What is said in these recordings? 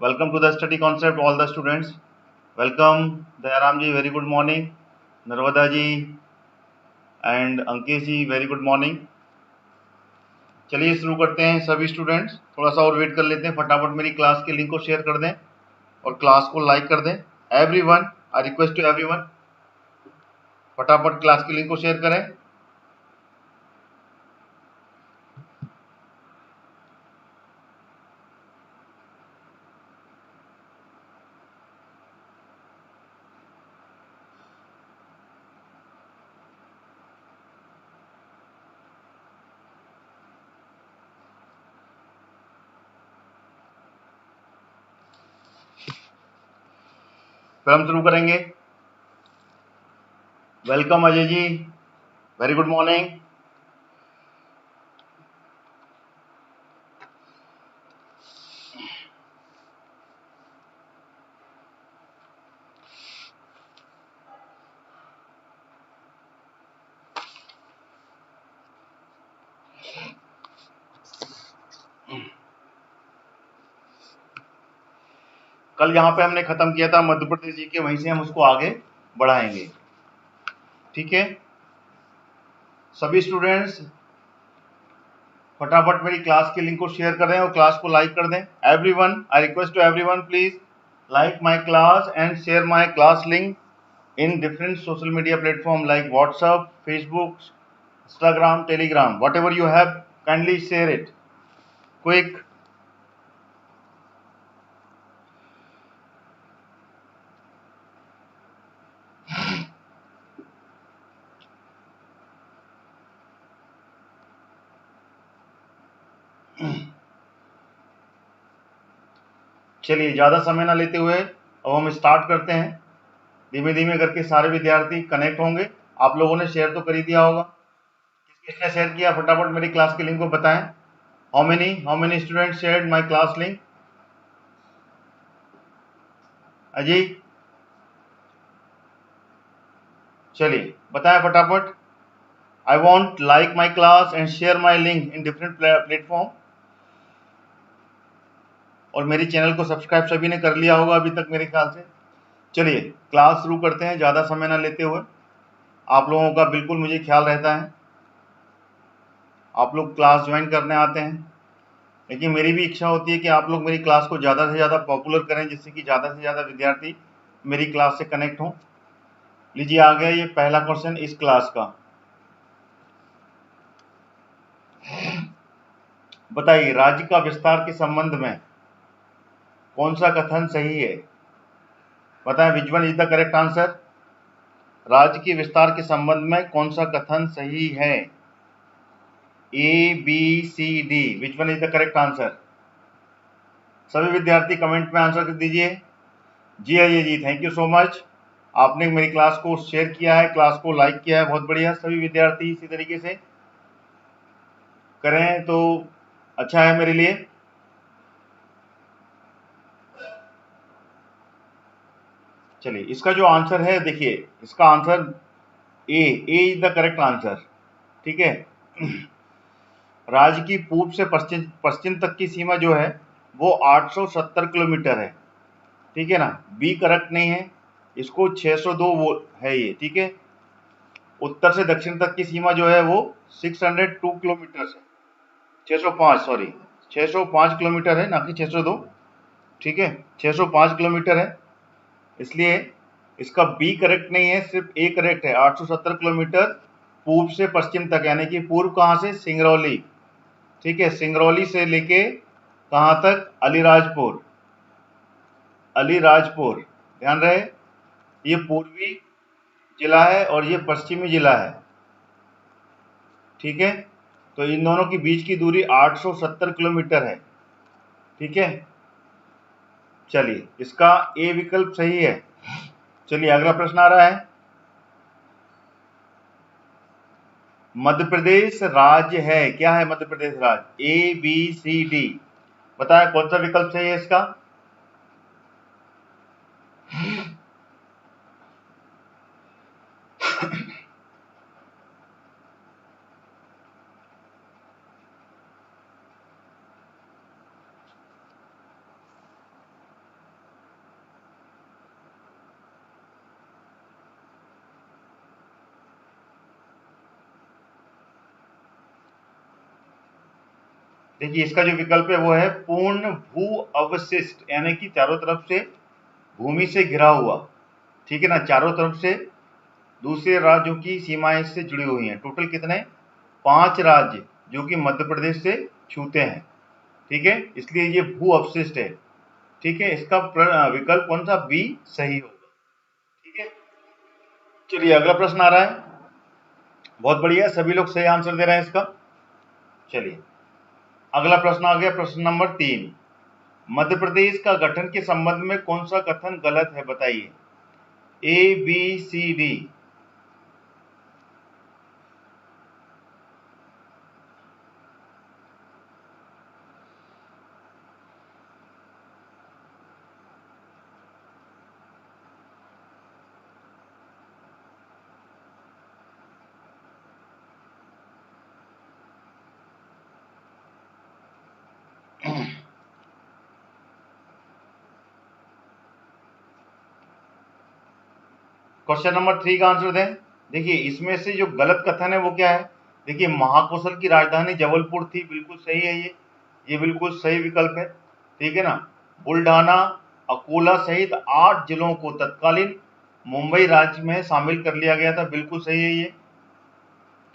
Welcome to the study concept, all the students. Welcome, Dayaram ji, very good morning. Narvada ji and Ankesh ji, very good morning. चलिए शुरू करते हैं सभी students, थोड़ा सा और वेट कर लेते हैं, फटाफट मेरी क्लास के लिंक को शेयर कर दें और क्लास को लाइक कर दें। Everyone, I request to everyone, फटाफट क्लास के लिंक को शेयर करें। फिर हम शुरू करेंगे। Welcome Ajay ji, very good morning. कल यहाँ पे हमने खत्म किया था मध्य प्रदेश जी के, वहीं से हम उसको आगे बढ़ाएंगे। ठीक है, सभी स्टूडेंट्स फटाफट मेरी क्लास के लिंक को शेयर कर दें और क्लास को लाइक कर दें। Everyone, I request to everyone, please like my class and share my class link in different social media platform like WhatsApp, Facebook, Instagram, Telegram, whatever you have, kindly share it quick. चलिए ज़्यादा समय ना लेते हुए अब हम start करते हैं। धीमे धीमे करके सारे विद्यार्थी कनेक्ट होंगे। आप लोगों ने शेयर तो कर ही दिया होगा। किस किसने शेयर किया, फटाफट मेरी क्लास के लिंक को बताएं। How many students shared my class link? Ajay, चलिए बताएं फटाफट। I want like my class and share my link in different platform. और मेरी चैनल को सब्सक्राइब सभी ने कर लिया होगा अभी तक मेरे ख्याल से। चलिए क्लास शुरू करते हैं ज़्यादा समय ना लेते हुए। आप लोगों का बिल्कुल मुझे ख्याल रहता है, आप लोग क्लास ज्वाइन करने आते हैं, लेकिन मेरी भी इच्छा होती है कि आप लोग मेरी क्लास को ज़्यादा से ज़्यादा पॉपुलर करें, जिससे कि ज़्यादा से ज़्यादा विद्यार्थी मेरी क्लास से कनेक्ट हों। लीजिए आ गया ये पहला क्वेश्चन इस क्लास का। बताइए, राज्य का विस्तार के संबंध में कौन सा कथन सही है? बताएं, विच one is the correct answer? राज्य के विस्तार के संबंध में कौन सा कथन सही है? A, B, C, d, which one is the correct answer? सभी विद्यार्थी कमेंट में आंसर कर दीजिए। जी Ajay ji, thank you so much, आपने मेरी क्लास को शेयर किया है, क्लास को लाइक किया है, बहुत बढ़िया। सभी विद्यार्थी इसी तरीके से करें तो अच्छा है मेरे लिए। चलिए इसका जो आंसर है, देखिए इसका answer A is the correct answer. ठीक है, राज्य की पूर्व से पश्चिम तक की सीमा जो है वो 870 किलोमीटर है। ठीक है ना, बी करेक्ट नहीं है, इसको 602 वो है ये। ठीक है, उत्तर से दक्षिण तक की सीमा जो है वो 602 किलोमीटर है, 605 सॉरी 605 किलोमीटर है, ना कि 602। ठीक है, 605 किलोमीटर है, इसलिए इसका बी करेक्ट नहीं है, सिर्फ ए करेक्ट है। 870 किलोमीटर पूर्व से पश्चिम तक, यानी कि पूर्व कहाँ से? सिंगरौली। ठीक है, सिंगरौली से लेके कहाँ तक? अलीराजपुर। अलीराजपुर, ध्यान रहे ये पूर्वी जिला है और ये पश्चिमी जिला है। ठीक है, तो इन दोनों के बीच की दूरी 870 किलोमीटर है। ठीक है, चलिए इसका ए विकल्प सही है। चलिए अगला प्रश्न आ रहा है, मध्य प्रदेश राज्य है, क्या है मध्य प्रदेश राज्य? ए, बी, सी, डी, बताएं कौन सा विकल्प सही है इसका? देखिए इसका जो विकल्प है वो है पूर्ण भू अवशिष्ट, यानी कि चारों तरफ से भूमि से घिरा हुआ, ठीक है ना, चारों तरफ से दूसरे राज्यों की सीमाएं इससे जुड़ी हुई हैं। टोटल कितने? 5 राज्य जो कि मध्य प्रदेश से छूते हैं, ठीक है, इसलिए ये भू अवशिष्ट है, ठीक है। इसका विकल्प कौन सा? बी सही होगा, ठीक है। चलिए अगला प्रश्न आ रहा है, बहुत बढ़िया, सभी लोग सही आंसर दे रहे हैं इसका। चलिए अगला प्रश्न आ गया, प्रश्न नंबर 3। मध्य प्रदेश का गठन के संबंध में कौन सा कथन गलत है, बताइए। A B C D. Question number 3 का आंसर दें। देखिए इसमें से जो गलत कथन है वो क्या है? देखिए महाकौशल की राजधानी जबलपुर थी, बिल्कुल सही है ये बिल्कुल सही विकल्प है, ठीक है ना। बुल्ढाना, अकोला सहित 8 जिलों को तत्कालीन मुंबई राज्य में शामिल कर लिया गया था, बिल्कुल सही है ये,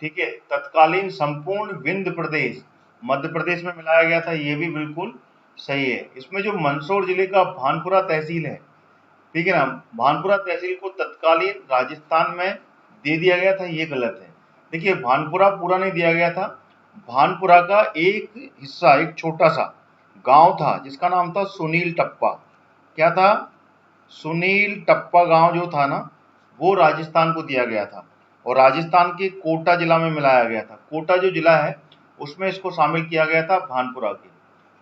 ठीक है। तत्कालीन संपूर्ण विंध्य प्रदेश मध्य प्रदेश में मिलाया गया था, ये भी बिल्कुल सही है। इसमें जो मंदसौर जिले का भानपुरा तहसील है, ठीक है ना, भानपुरा तहसील को तत्कालीन राजस्थान में दे दिया गया था, ये गलत है। देखिए भानपुरा पूरा नहीं दिया गया था, भानपुरा का एक हिस्सा, एक छोटा सा गांव था जिसका नाम था सुनील टप्पा। क्या था? सुनील टप्पा गांव जो था ना, वो राजस्थान को दिया गया था और राजस्थान के कोटा जिला में मिलाया गया था। कोटा जो जिला है उसमें इसको शामिल किया गया था भानपुरा के,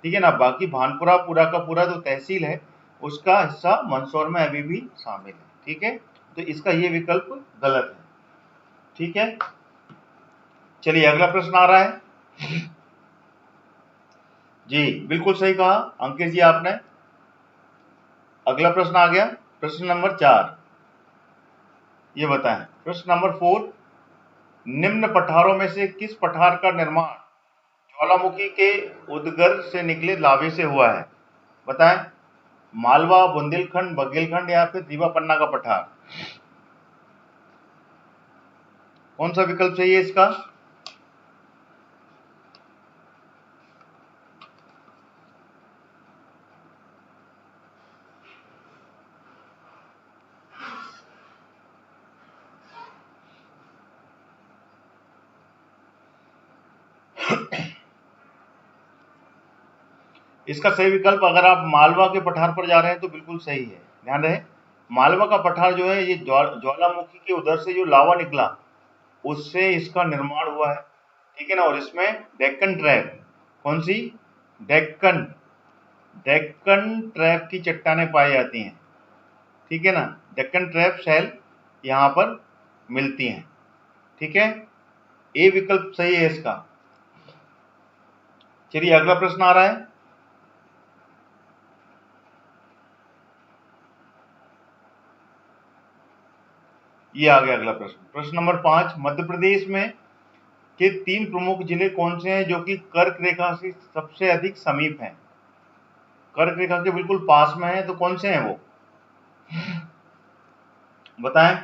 ठीक है ना। बाकी भानपुरा पूरा का पूरा जो तहसील है उसका हिस्सा मंदसौर में अभी भी शामिल है, ठीक है। तो इसका ये विकल्प गलत है, ठीक है। चलिए अगला प्रश्न आ रहा है। जी बिल्कुल सही कहा अंकित जी आपने। अगला प्रश्न आ गया, प्रश्न नंबर 4। ये बताएं, प्रश्न नंबर 4, निम्न पठारों में से किस पठार का निर्माण ज्वालामुखी के उद्गर से निकले लावे से हुआ है? बताएं। मालवा, बुंदेलखंड, बघेलखंड या फिर रीवा पन्ना का पठार, कौन सा विकल्प सही है इसका? इसका सही विकल्प, अगर आप मालवा के पठार पर जा रहे हैं तो बिल्कुल सही है। ध्यान रहे, मालवा का पठार जो है ये ज्वालामुखी के उधर से जो लावा निकला उससे इसका निर्माण हुआ है, ठीक है ना। और इसमें डेक्कन ट्रैप, कौन सी? डेक्कन डेक्कन ट्रैप की चट्टानें पाई जाती हैं, ठीक है ना। डेक्कन ट्रैप शैल यहाँ पर मिलती हैं, ठीक है। ए विकल्प सही है इसका। चलिए अगला प्रश्न आ रहा है, ये आ गया अगला प्रश्न, प्रश्न नंबर 5। मध्य प्रदेश में के 3 प्रमुख जिले कौन से हैं जो कि कर्क रेखा से सबसे अधिक समीप हैं? कर्क रेखा के बिल्कुल पास में है, तो कौन से हैं वो, बताएं।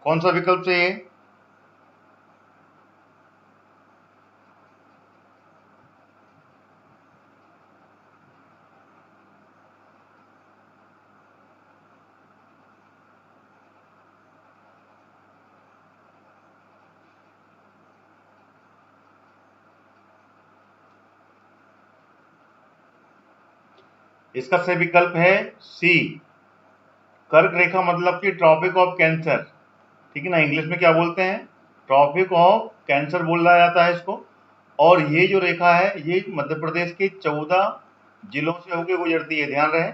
कौन सा विकल्प सही है? इसका सही विकल्प है सी, कर्क रेखा, मतलब कि ट्रॉपिक ऑफ कैंसर, ठीक है ना। इंग्लिश में क्या बोलते हैं? ट्रॉपिक ऑफ कैंसर बोला जाता है इसको। और ये जो रेखा है ये मध्य प्रदेश के 14 जिलों से होकर गुजरती है, ध्यान रहे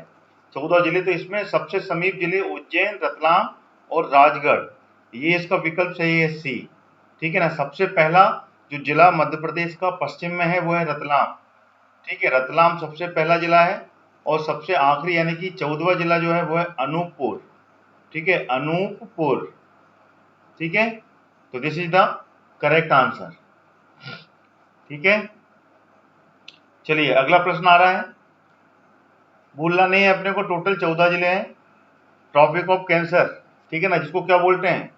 14 जिले। तो इसमें सबसे समीप जिले उज्जैन, रतलाम और राजगढ़, ये इसका विकल्प सही है सी, ठीक है ना। सबसे पहला जो जिला मध्य प्रदेश का पश्चिम में है वो है रतलाम, ठीक है, रतलाम सबसे पहला जिला है। और सबसे आखिरी यानी कि 14वां जिला जो है वो है अनूपपुर, ठीक है, अनूपपुर। ठीक है, तो this is the correct answer. ठीक है, चलिए अगला प्रश्न आ रहा है। भूलना नहीं है अपने को, टोटल 14 जिले हैं। ट्रॉपिक ऑफ कैंसर, ठीक है ना, जिसको क्या बोलते हैं,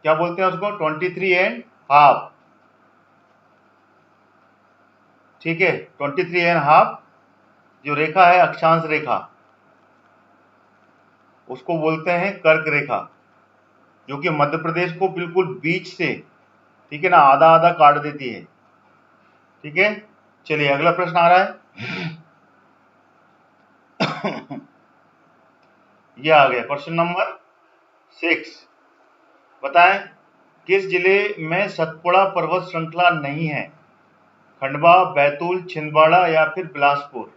क्या बोलते हैं उसको, 23 एंड हाफ। ठीक है, 23 एंड हाफ जो रेखा है, अक्षांश रेखा, उसको बोलते हैं कर्क रेखा, जो कि मध्य प्रदेश को बिल्कुल बीच से, ठीक है ना, आधा आधा काट देती है। ठीक है, चलिए अगला प्रश्न आ रहा है। ये आ गया क्वेश्चन नंबर 6। बताएं किस जिले में सतपुड़ा पर्वत श्रृंखला नहीं है? खंडवा, बैतूल, छिंदवाड़ा या फिर बिलासपुर?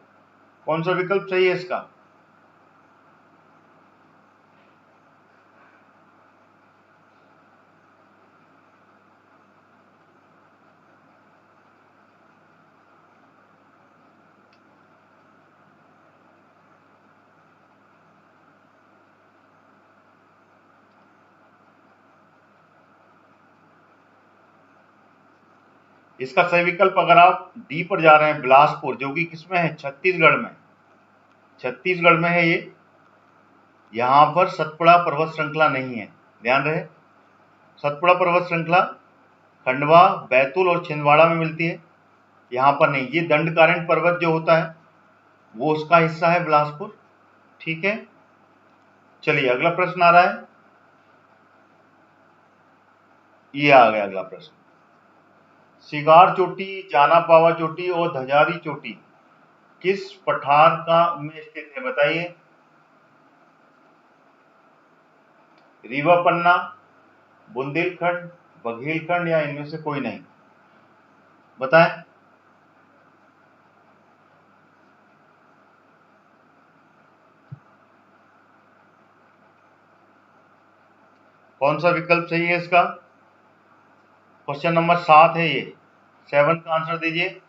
कौन सा विकल्प सही है इसका? इसका सही विकल्प, अगर आप डी पर जा रहे हैं, बिलासपुर, जो कि किसमें है, छत्तीसगढ़ में। छत्तीसगढ़ में है ये। यहां पर सतपुड़ा पर्वत श्रृंखला नहीं है, ध्यान रहे। सतपुड़ा पर्वत श्रृंखला खंडवा, बैतूल और छिंदवाड़ा में मिलती है, यहां पर नहीं। ये दंडकारण्य पर्वत जो होता है वो उसका हिस्सा है, बिलासपुर। ठीक है, चलिए अगला प्रश्न आ रहा है। ये आ गया अगला प्रश्न। सिगार चोटी, जाना पावा चोटी और धजारी चोटी किस पठार का में स्थित है? बताइए। रीवा पन्ना, बुंदेलखंड, बघेलखंड या इनमें से कोई नहीं? बताएं। कौन सा विकल्प सही है इसका? क्वेश्चन नंबर 7 है ये, 7 का आंसर दीजिए।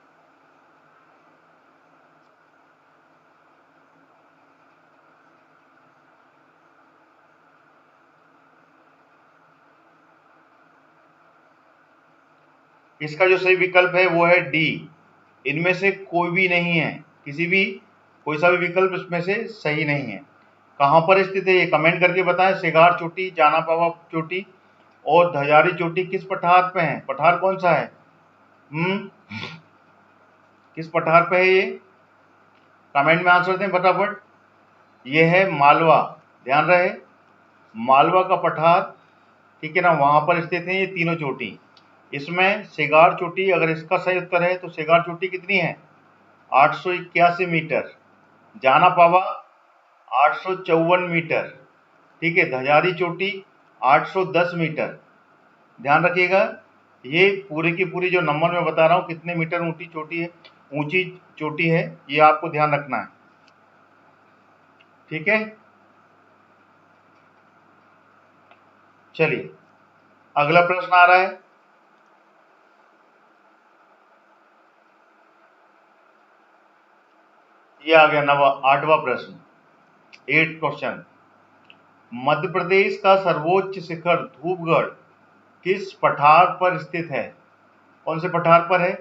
इसका जो सही विकल्प है वो है डी। इनमें से कोई भी नहीं है, किसी भी, कोई सा भी विकल्प इसमें से सही नहीं है। कहां पर स्थित है ये कमेंट करके बताएं। सिगार चोटी, जाना पावा चोटी और धजारी चोटी किस पठार पे है? पठार कौन सा है? किस पठार पे है ये? कमेंट में आंसर दें फटाफट। ये है मालवा, ध्यान रहे, मालवा का पठार, ठीक है ना, वहां पर स्थित है ये तीनों चोटी। इसमें सिगार चोटी, अगर इसका सही उत्तर है तो सिगार चोटी कितनी है? 881 मीटर। जाना पावा 854 मीटर। ठीक है, धजारी चोटी 810 मीटर। ध्यान रखिएगा, ये पूरी की पूरी जो नंबर मैं बता रहा हूँ कितने मीटर ऊंची चोटी है, ऊंची चोटी है, ये आपको ध्यान रखना है। ठीक है, चलिए अगला प्रश्न आ रहा है। ये आ गया 8वां प्रश्न, 8th क्वेश्चन। मध्य प्रदेश का सर्वोच्च शिखर धूपगढ़ किस पठार पर स्थित है? कौन से पठार पर है?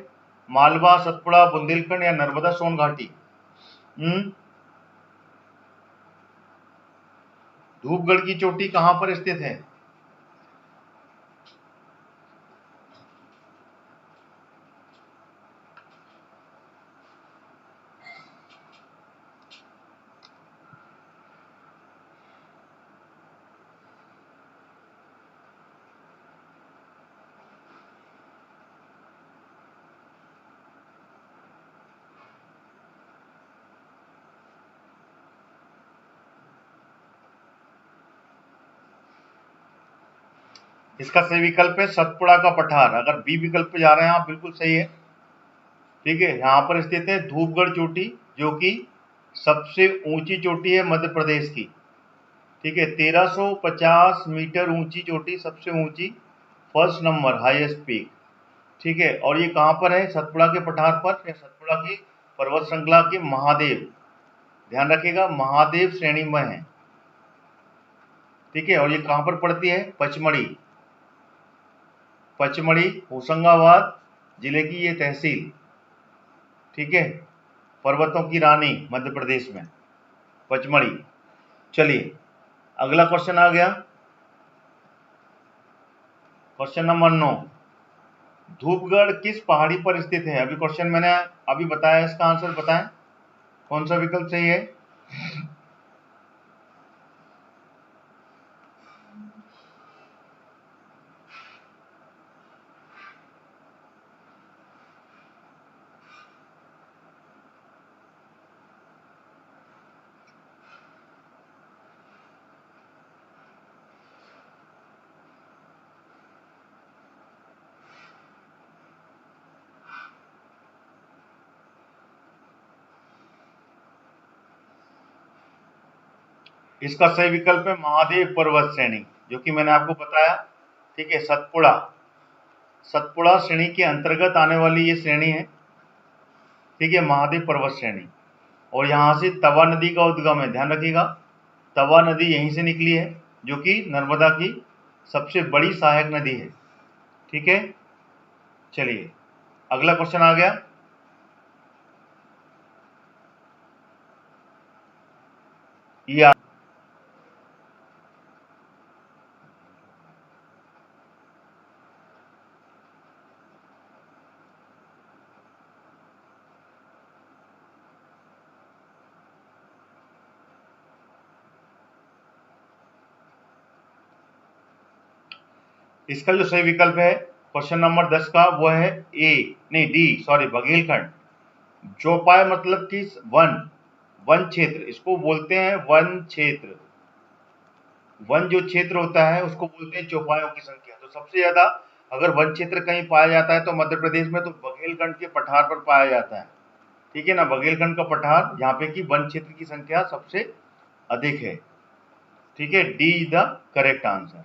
मालवा, सतपुड़ा, बुंदेलखंड या नर्मदा सोन घाटी? धूपगढ़ की चोटी कहां पर स्थित है? इसका सही विकल्प है सतपुड़ा का पठार। अगर बी विकल्प पे जा रहे हैं आप, बिल्कुल सही है। ठीक है, यहाँ पर स्थित है धूपगढ़ चोटी, जो कि सबसे ऊंची चोटी है मध्य प्रदेश की। ठीक है, 1350 मीटर ऊंची चोटी, सबसे ऊंची, फर्स्ट नंबर, हाईएस्ट पीक। ठीक है, और ये कहाँ पर है? सतपुड़ा के पठार पर, या सतपुड़ा की पर्वत श्रृंखला के महादेव, ध्यान रखिएगा, महादेव श्रेणी में है। ठीक है, और ये कहाँ पर पड़ती है? पचमढ़ी। पचमढ़ी होशंगाबाद जिले की ये तहसील, ठीक है, पर्वतों की रानी मध्य प्रदेश में पचमढ़ी। चलिए अगला क्वेश्चन आ गया, क्वेश्चन नंबर 9। धूपगढ़ किस पहाड़ी पर स्थित है? अभी क्वेश्चन मैंने अभी बताया, इसका आंसर बताएं कौन सा विकल्प सही है। इसका सही विकल्प है महादेव पर्वत श्रेणी, जो कि मैंने आपको बताया, ठीक है। सतपुड़ा, सतपुड़ा श्रेणी के अंतर्गत आने वाली ये श्रेणी है, ठीक है, महादेव पर्वत श्रेणी। और यहाँ से तवा नदी का उद्गम है, ध्यान रखिएगा, तवा नदी यहीं से निकली है, जो कि नर्मदा की सबसे बड़ी सहायक नदी है, ठीक है। चलिए अगला क्वेश्चन आ गया, ये इसका जो सही विकल्प है क्वेश्चन नंबर 10 का, वो है डी, सॉरी, बघेलखंड। चौपाई मतलब कि वन, वन क्षेत्र, इसको बोलते हैं वन क्षेत्र। वन जो क्षेत्र होता है उसको बोलते हैं चौपायों की संख्या। तो सबसे ज्यादा अगर वन क्षेत्र कहीं पाया जाता है तो मध्य प्रदेश में तो बघेलखंड के पठार पर पाया जाता है, ठीक है ना, बघेलखंड का पठार, जहाँ पे कि वन क्षेत्र की संख्या सबसे अधिक है, ठीक है। D is the correct answer.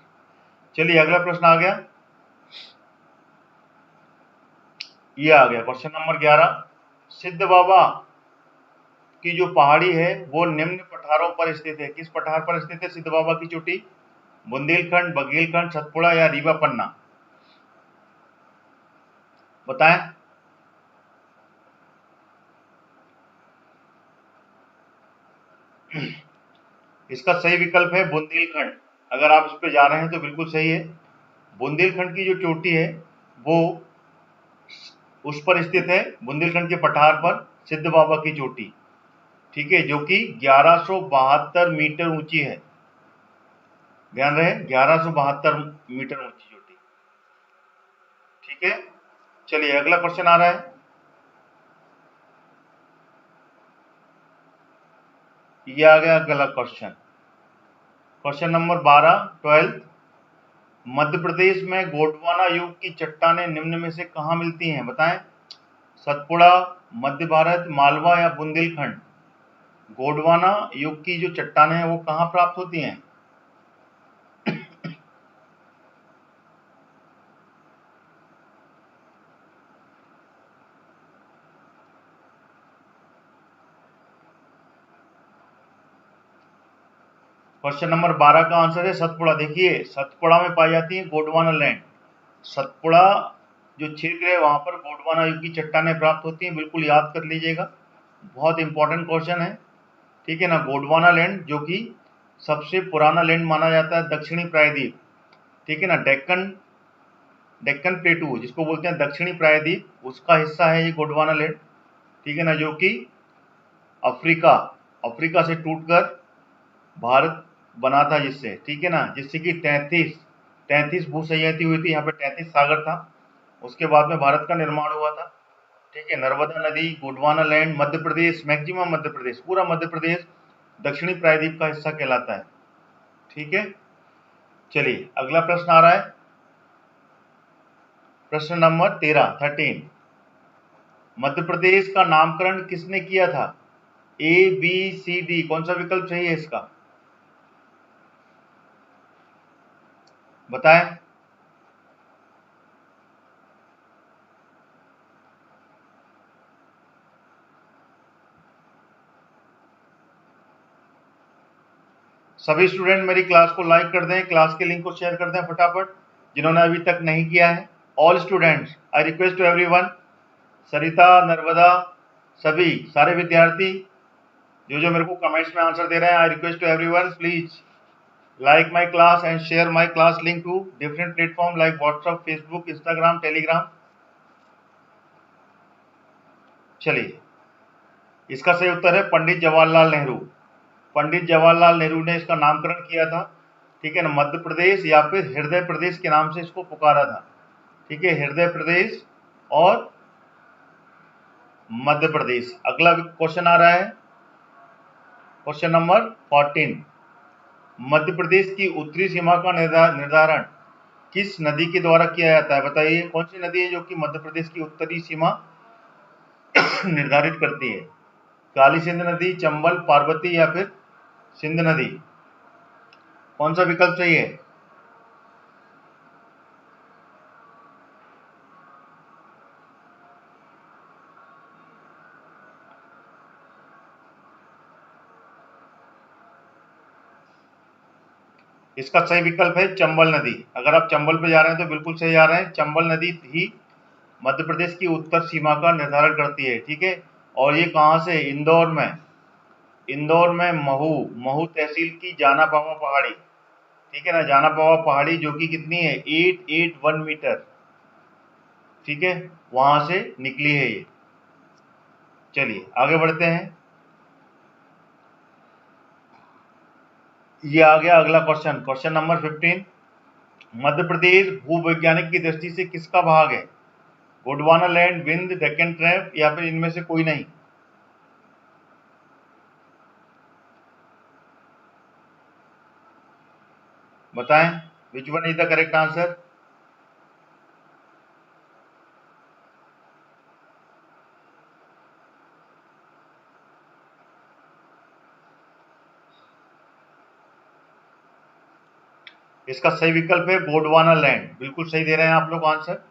चलिए अगला प्रश्न आ गया, ये आ गया क्वेश्चन नंबर 11। सिद्ध बाबा की जो पहाड़ी है वो निम्न पठारों पर स्थित है। किस पठार पर स्थित है सिद्ध बाबा की चोटी? बुंदेलखंड, बघेलखंड, सतपुड़ा या रीवा पन्ना? बताएं। इसका सही विकल्प है बुंदेलखंड। अगर आप इस पे जा रहे हैं तो बिल्कुल सही है। बुंदेलखंड की जो चोटी है वो उस पर स्थित है, बुंदेलखंड के पठार पर सिद्ध बाबा की चोटी, ठीक है, जो कि 1172 मीटर ऊंची है। ध्यान रहे, 1172 मीटर ऊंची चोटी, ठीक है। चलिए अगला क्वेश्चन आ रहा है, ये आ गया अगला question, question number 12, 12। Madhya Pradesh में गोंडवाना युग की चट्टानें निम्न में से कहाँ मिलती हैं? बताएं। सतपुड़ा, मध्य भारत, मालवा या बुंदेलखंड? गोंडवाना युग की जो चट्टानें हैं वो कहाँ प्राप्त होती हैं? क्वेश्चन नंबर 12 का आंसर है सतपुड़ा। देखिए सतपुड़ा में पाई जाती है गोंडवाना लैंड। सतपुड़ा जो क्षेत्र है वहां पर गोंडवाना युग की चट्टानें प्राप्त होती हैं, बिल्कुल याद कर लीजिएगा, बहुत इंपॉर्टेंट क्वेश्चन है, ठीक है ना। गोंडवाना लैंड जो कि सबसे पुराना लैंड माना जाता है दक्षिणी प्रायद्वीप, ठीक है ना, डेक्कन, डेक्कन प्लेटू जिसको बोलते हैं दक्षिणी प्रायद्वीप, उसका हिस्सा है ये गोंडवाना लैंड, ठीक है ना, जो कि अफ्रीका, अफ्रीका से टूटकर भारत बना था जिससे, ठीक है ना, जिससे कि 33 भूसंयति हुई थी, यहाँ पे 33 सागर था, उसके बाद में भारत का निर्माण हुआ था, ठीक है। नर्मदा नदी, गोंडवाना लैंड, मध्य प्रदेश, मैक्सिमम मध्य प्रदेश, पूरा मध्य प्रदेश दक्षिणी प्रायद्वीप का हिस्सा कहलाता है, ठीक है। चलिए अगला प्रश्न आ रहा है, प्रश्न नंबर 13, 13। मध्य प्रदेश का नामकरण किसने किया था? ए, बी, सी, डी, कौन सा विकल्प सही है इसका? बताएं। सभी स्टूडेंट मेरी क्लास को लाइक कर दें, क्लास के लिंक को शेयर कर दें फटाफट, जिन्होंने अभी तक नहीं किया है। All students, I request to everyone, Sarita, Narmada, सभी सारे विद्यार्थी जो मेरे को कमेंट्स में आंसर दे रहे हैं, I request to everyone please like my class and share my class link to different platform like WhatsApp, Facebook, Instagram, Telegram। चलिए, इसका सही उत्तर है पंडित जवाहरलाल नेहरू। पंडित जवाहरलाल नेहरू ने इसका नामकरण किया था, ठीक है ना, मध्य प्रदेश या फिर हृदय प्रदेश के नाम से इसको पुकारा था, ठीक है, हृदय प्रदेश और मध्य प्रदेश। अगला क्वेश्चन आ रहा है, क्वेश्चन नंबर 14। मध्य प्रदेश की उत्तरी सीमा का निर्धारण किस नदी के द्वारा किया जाता है? बताइए कौन सी नदी है जो कि मध्य प्रदेश की उत्तरी सीमा निर्धारित करती है? काली सिंध नदी, चंबल, पार्वती या फिर सिंध नदी? कौन सा विकल्प सही है? इसका सही विकल्प है चंबल नदी। अगर आप चंबल पे जा रहे हैं तो बिल्कुल सही जा रहे हैं। चंबल नदी ही मध्य प्रदेश की उत्तर सीमा का निर्धारण करती है, ठीक है। और ये कहाँ से? इंदौर में, इंदौर में महू तहसील की जाना पावा पहाड़ी, ठीक है ना, जाना पावा पहाड़ी जो कि कितनी है? 881 मीटर, ठीक है, वहां से निकली है ये। चलिए आगे बढ़ते हैं। ये आ गया अगला question, question number 15। Madhya Pradesh भूवैज्ञानिक की दृष्टि से किसका भाग है? गोंडवाना लैंड, विंध्य, डेक्कन ट्रैप या फिर इनमें से कोई नहीं? बताएं, विच one is the correct answer? इसका सही विकल्प है गोंडवाना लैंड। बिल्कुल सही दे रहे हैं आप लोग आंसर।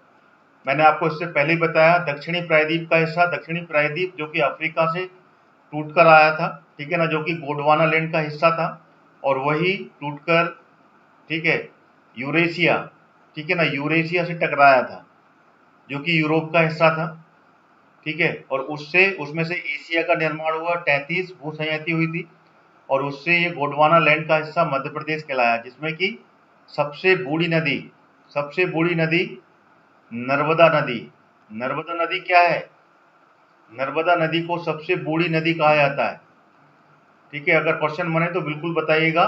मैंने आपको इससे पहले ही बताया, दक्षिणी प्रायद्वीप का हिस्सा, दक्षिणी प्रायद्वीप जो कि अफ्रीका से टूटकर आया था, ठीक है ना, जो कि गोंडवाना लैंड का हिस्सा था, और वही टूटकर, ठीक है, यूरेशिया, ठीक है ना, यूरेशिया से टकराया था जो कि यूरोप का हिस्सा था, ठीक है। और उससे, उसमें से एशिया का निर्माण हुआ, 33 भू संयति हुई थी, और उससे ये गोंडवाना लैंड का हिस्सा मध्य प्रदेश कहलाया, जिसमें कि सबसे बूढ़ी नदी, सबसे बूढ़ी नदी नर्मदा नदी। नर्मदा नदी क्या है? नर्मदा नदी को सबसे बूढ़ी नदी कहा जाता है, ठीक है। अगर क्वेश्चन बने तो बिल्कुल बताइएगा,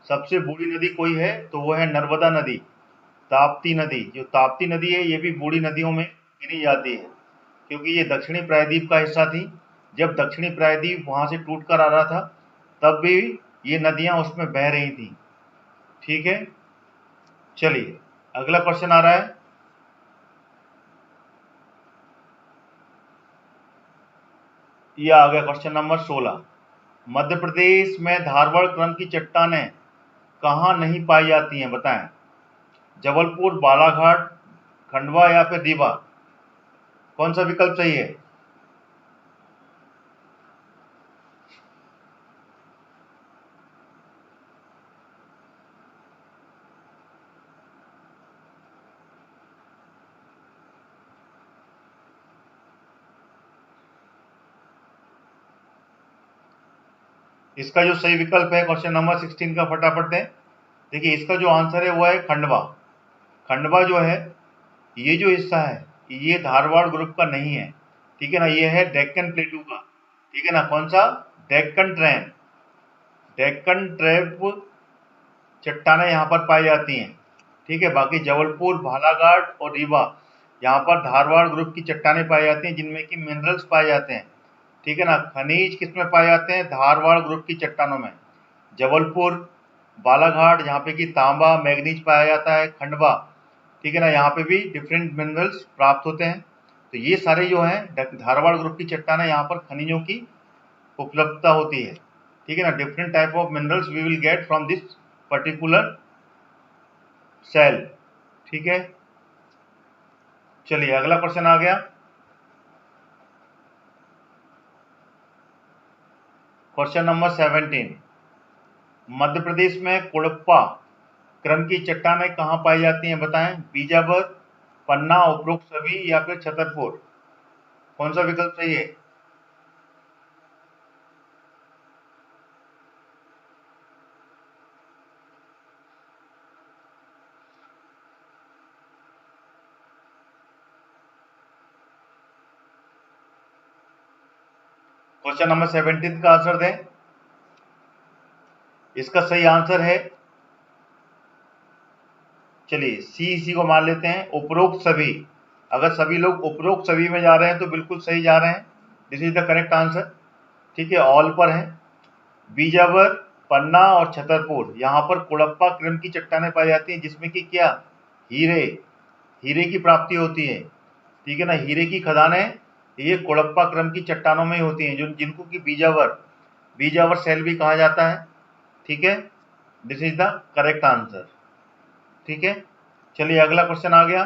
सबसे बूढ़ी नदी कोई है तो वो है नर्मदा नदी। ताप्ती नदी, जो ताप्ती नदी है ये भी बूढ़ी नदियों में गिनी जाती है, क्योंकि ये दक्षिणी प्रायद्वीप का हिस्सा थी। जब दक्षिणी प्रायद्वीप वहां से टूट कर आ रहा था तब भी ये नदियां उसमें बह रही थी, ठीक है। चलिए अगला क्वेश्चन आ रहा है, ये आ गया क्वेश्चन नंबर 16। मध्य प्रदेश में धारवाड़ क्रम की चट्टानें कहाँ नहीं पाई जाती हैं? बताएं, जबलपुर, बालाघाट, खंडवा या फिर रीवा? कौन सा विकल्प सही है? इसका जो सही विकल्प है क्वेश्चन नंबर 16 का, फटाफट दें। देखिए इसका जो आंसर है वो है खंडवा। खंडवा जो है, ये जो हिस्सा है ये धारवाड़ ग्रुप का नहीं है, ठीक है ना, ये है डेक्कन प्लेटू का, ठीक है ना। कौन सा? डेक्कन ट्रेन, डेक्कन ट्रैप चट्टानें यहाँ पर पाई जाती हैं, ठीक है। बाकी जबलपुर, बालाघाट और रीवा, यहाँ पर धारवाड़ ग्रुप की चट्टानें पाई जाती हैं, जिनमें कि मिनरल्स पाए जाते हैं, ठीक है ना। खनिज किसमें पाए जाते हैं? धारवाड़ ग्रुप की चट्टानों में। जबलपुर, बालाघाट जहाँ पे कि तांबा, मैग्नीज पाया जाता है। खंडवा, ठीक है ना, यहाँ पे भी डिफरेंट मिनरल्स प्राप्त होते हैं। तो ये सारे जो हैं धारवाड़ ग्रुप की चट्टानें, यहाँ पर खनिजों की उपलब्धता होती है, ठीक है ना। Different type of minerals we will get from this particular cell, ठीक है। चलिए अगला क्वेश्चन आ गया, क्वेश्चन नंबर 17। मध्य प्रदेश में कुड़प्पा क्रम की चट्टानें कहाँ पाई जाती हैं बताएं? बीजापुर, पन्ना, उपरोक्त सभी या फिर छतरपुर? कौन सा विकल्प सही है? क्वेश्चन नंबर 17 का आंसर दें। इसका सही आंसर है, चलिए सी, इसी को मान लेते हैं, उपरोक्त सभी। अगर सभी लोग उपरोक्त सभी में जा रहे हैं तो बिल्कुल सही जा रहे हैं, this is the correct answer. ठीक है, ऑल पर है। बीजावर, पन्ना और छतरपुर, यहाँ पर कुड़प्पा क्रम की चट्टानें पाई जाती हैं, जिसमें कि क्या, हीरे, हीरे की प्राप्ति होती है। ठीक है ना, हीरे की खदानें ये कुड़प्पा क्रम की चट्टानों में होती हैं, जो जिनको कि बीजावर सेल भी कहा जाता है। ठीक है, this is the correct answer. ठीक है, चलिए अगला क्वेश्चन आ गया,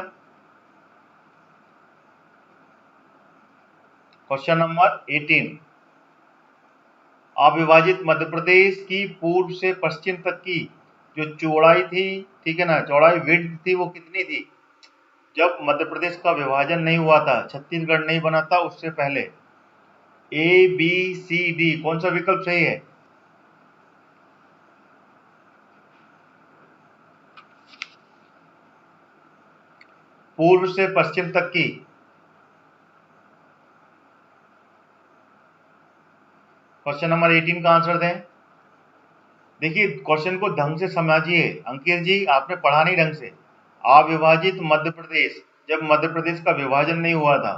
क्वेश्चन नंबर 18। अविभाजित मध्य प्रदेश की पूर्व से पश्चिम तक की जो चौड़ाई थी, ठीक है ना, चौड़ाई विड्थ थी, वो कितनी थी जब मध्य प्रदेश का विभाजन नहीं हुआ था, छत्तीसगढ़ नहीं बना था उससे पहले? ए, बी, सी, डी, कौन सा विकल्प सही है? पूर्व से पश्चिम तक की, क्वेश्चन नंबर 18 का आंसर दें। देखिए क्वेश्चन को ढंग से समझिए अंकित जी, आपने पढ़ा नहीं ढंग से। अविभाजित मध्य प्रदेश, जब मध्य प्रदेश का विभाजन नहीं हुआ था,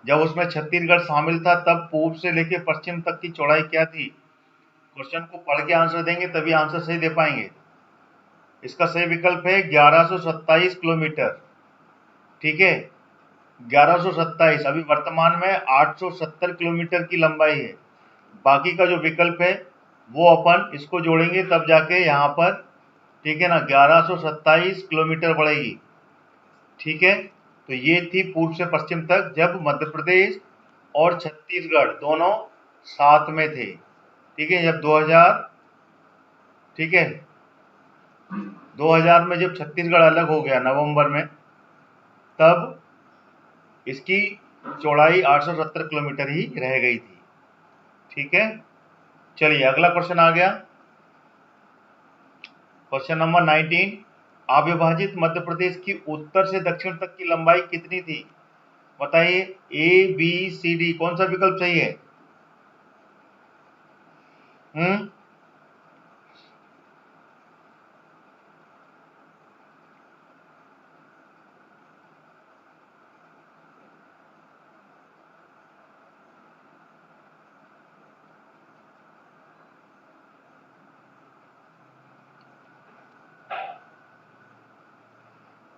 जब उसमें छत्तीसगढ़ शामिल था, तब पूर्व से लेकर पश्चिम तक की चौड़ाई क्या थी? क्वेश्चन को पढ़ के आंसर देंगे तभी आंसर सही दे पाएंगे। इसका सही विकल्प है 1127 किलोमीटर। ठीक है, 1127। अभी वर्तमान में 870 किलोमीटर की लंबाई है। बाकी का जो विकल्प है वो अपन इसको जोड़ेंगे तब जाके यहाँ पर, ठीक है ना, 1127 किलोमीटर बढ़ेगी। ठीक है, तो ये थी पूर्व से पश्चिम तक, जब मध्य प्रदेश और छत्तीसगढ़ दोनों साथ में थे। ठीक है, जब 2000, ठीक है, 2000 में जब छत्तीसगढ़ अलग हो गया नवंबर में, तब इसकी चौड़ाई 870 किलोमीटर ही रह गई थी। ठीक है, चलिए अगला क्वेश्चन आ गया, क्वेश्चन नंबर 19। अविभाजित मध्य प्रदेश की उत्तर से दक्षिण तक की लंबाई कितनी थी बताइए? ए, बी, सी, डी, कौन सा विकल्प सही है? हम्म,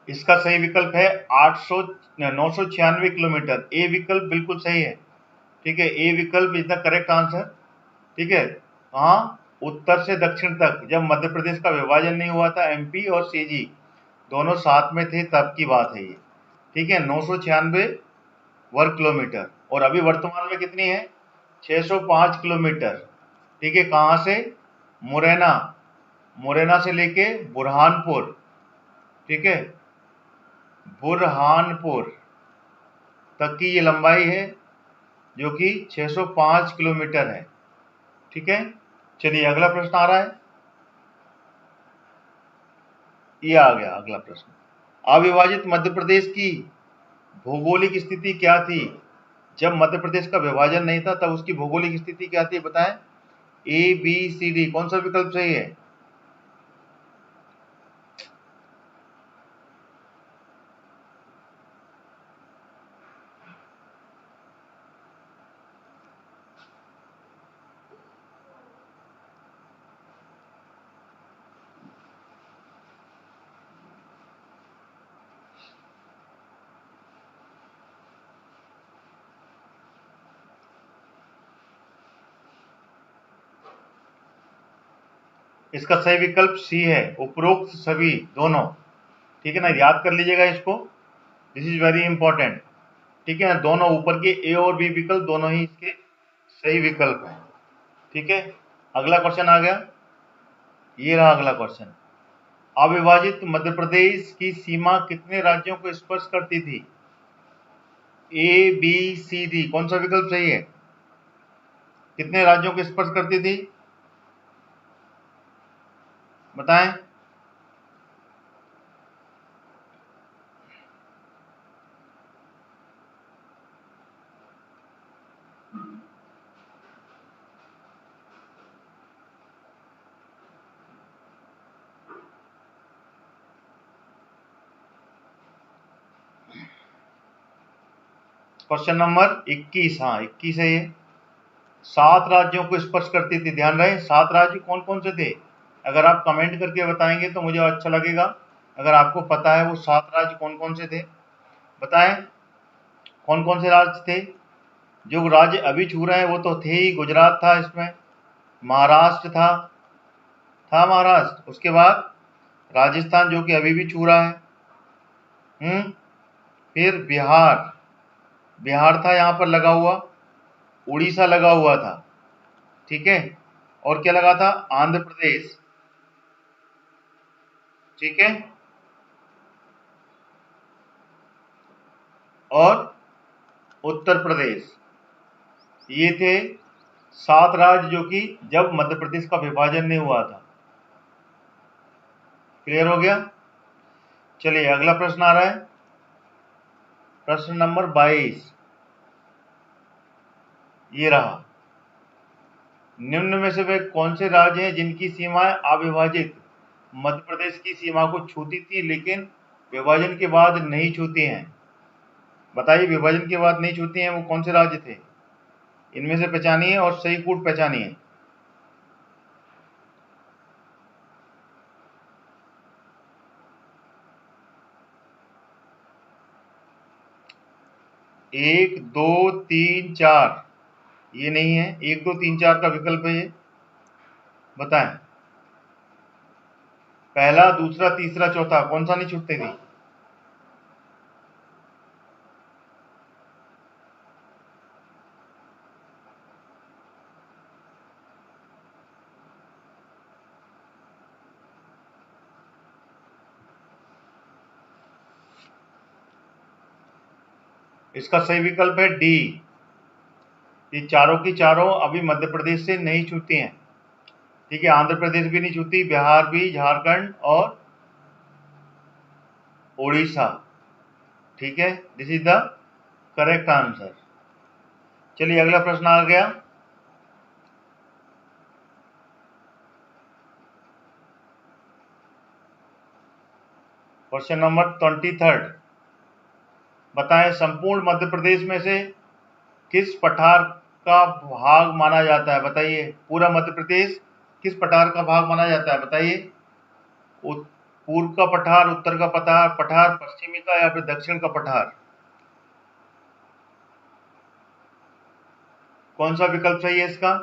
इसका सही विकल्प है 996 किलोमीटर। ए विकल्प बिल्कुल सही है। ठीक है, ए विकल्प इज द करेक्ट आंसर। ठीक है, हाँ, उत्तर से दक्षिण तक जब मध्य प्रदेश का विभाजन नहीं हुआ था, एमपी और सीजी दोनों साथ में थे, तब की बात है ये। ठीक है, 996 वर्ग किलोमीटर, और अभी वर्तमान में कितनी है? 605 किलोमीटर। ठीक है, कहाँ से? मुरैना, मुरैना से लेके बुरहानपुर, ठीक है, बुरहानपुर तक की ये लंबाई है, जो कि 605 किलोमीटर है। ठीक है, चलिए अगला प्रश्न आ रहा है, ये आ गया अगला प्रश्न। अविभाजित मध्य प्रदेश की भौगोलिक स्थिति क्या थी जब मध्य प्रदेश का विभाजन नहीं था, तब उसकी भौगोलिक स्थिति क्या थी बताएं? ए, बी, सी, डी, कौन सा विकल्प सही है? इसका सही विकल्प सी है, उपरोक्त सभी दोनों। ठीक है ना, याद कर लीजिएगा इसको, दिस इज वेरी इंपॉर्टेंट। ठीक है ना, दोनों ऊपर के ए और बी विकल्प दोनों ही इसके सही विकल्प हैं। ठीक है, अगला क्वेश्चन आ गया, ये रहा अगला क्वेश्चन। अविभाजित मध्य प्रदेश की सीमा कितने राज्यों को स्पर्श करती थी? ए, बी, सी, डी, कौन सा विकल्प सही है? कितने राज्यों को स्पर्श करती थी बताएं। क्वेश्चन नंबर 21, हाँ 21 है ये। 7 राज्यों को स्पर्श करती थी। ध्यान रहे 7 राज्य कौन कौन से थे? अगर आप कमेंट करके बताएंगे तो मुझे अच्छा लगेगा। अगर आपको पता है वो 7 राज्य कौन कौन से थे बताएं, कौन कौन से राज्य थे? जो राज्य अभी छू रहे हैं वो तो थे ही। गुजरात था इसमें, महाराष्ट्र था महाराष्ट्र, उसके बाद राजस्थान जो कि अभी भी छू रहा है, फिर बिहार था यहाँ पर लगा हुआ, उड़ीसा लगा हुआ था, ठीक है, और क्या लगा था? आंध्र प्रदेश, ठीक है, और उत्तर प्रदेश। ये थे 7 राज्य जो कि जब मध्य प्रदेश का विभाजन नहीं हुआ था। क्लियर हो गया? चलिए अगला प्रश्न आ रहा है, प्रश्न नंबर 22। ये रहा। निम्न में से वे कौन से राज्य हैं जिनकी सीमाएं अविभाजित मध्य प्रदेश की सीमा को छूती थी लेकिन विभाजन के बाद नहीं छूती हैं? बताइए, विभाजन के बाद नहीं छूती हैं वो कौन से राज्य थे? इनमें से पहचानिए और सही कूट पहचानिए। एक, दो, तीन, चार, ये नहीं है। 1, 2, 3, 4 का विकल्प है ये। बताएं, पहला, दूसरा, तीसरा, चौथा, कौन सा नहीं छूटती थी? इसका सही विकल्प है डी। ये चारों की चारों अभी मध्य प्रदेश से नहीं छूती हैं, ठीक है। आंध्र प्रदेश भी नहीं छूती, बिहार भी, झारखंड और उड़ीसा, ठीक है। This is the correct answer. चलिए अगला प्रश्न आ गया। Question number 23। बताएं, संपूर्ण मध्य प्रदेश में से किस पठार का भाग माना जाता है? बताइए, पूरा मध्य प्रदेश किस पठार का भाग माना जाता है? बताइए, पूर्व का पठार, उत्तर का पठार, पश्चिमी का या फिर दक्षिण का पठार? कौन सा विकल्प सही है इसका?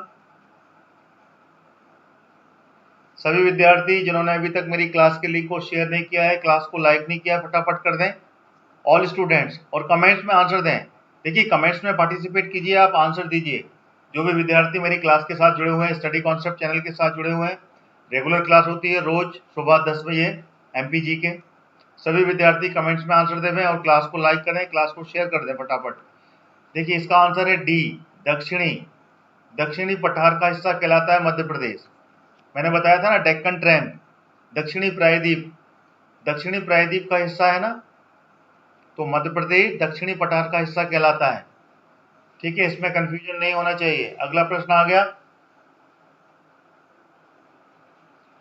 सभी विद्यार्थी जिन्होंने अभी तक मेरी क्लास के लिंक को शेयर नहीं किया है, क्लास को लाइक नहीं किया, फटाफट कर दें ऑल स्टूडेंट्स, और कमेंट्स में आंसर दें। देखिए, कमेंट्स में पार्टिसिपेट कीजिए, आप आंसर दीजिए। जो भी विद्यार्थी मेरी क्लास के साथ जुड़े हुए हैं, स्टडी कॉन्सेप्ट चैनल के साथ जुड़े हुए हैं, रेगुलर क्लास होती है रोज सुबह 10 बजे MPG के। सभी विद्यार्थी कमेंट्स में आंसर दें और क्लास को लाइक करें, क्लास को शेयर कर दें फटाफट। देखिए, इसका आंसर है डी, दक्षिणी। दक्षिणी पठार का हिस्सा कहलाता है मध्य प्रदेश। मैंने बताया था ना, डेक्कन ट्रैंप, दक्षिणी प्रायद्वीप, दक्षिणी प्रायद्वीप का हिस्सा है ना, तो मध्य प्रदेश दक्षिणी पठार का हिस्सा कहलाता है, ठीक है। इसमें कंफ्यूजन नहीं होना चाहिए। अगला प्रश्न आ गया,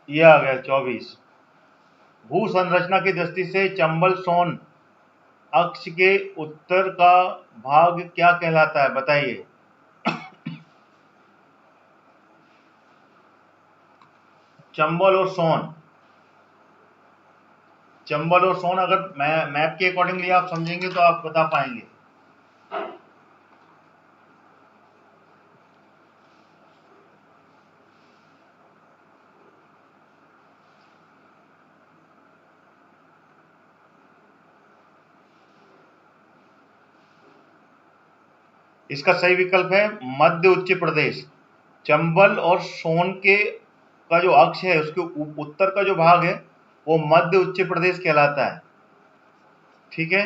ये आ गया 24। भू संरचना की दृष्टि से चंबल सोन अक्ष के उत्तर का भाग क्या कहलाता है? बताइए। चंबल और सोन, चंबल और सोन अगर मैप के अकॉर्डिंगली आप समझेंगे तो आप बता पाएंगे। इसका सही विकल्प है मध्य उच्च प्रदेश। चंबल और सोन के का जो अक्ष है उसके उत्तर का जो भाग है वो मध्य उच्च प्रदेश कहलाता है। ठीक है,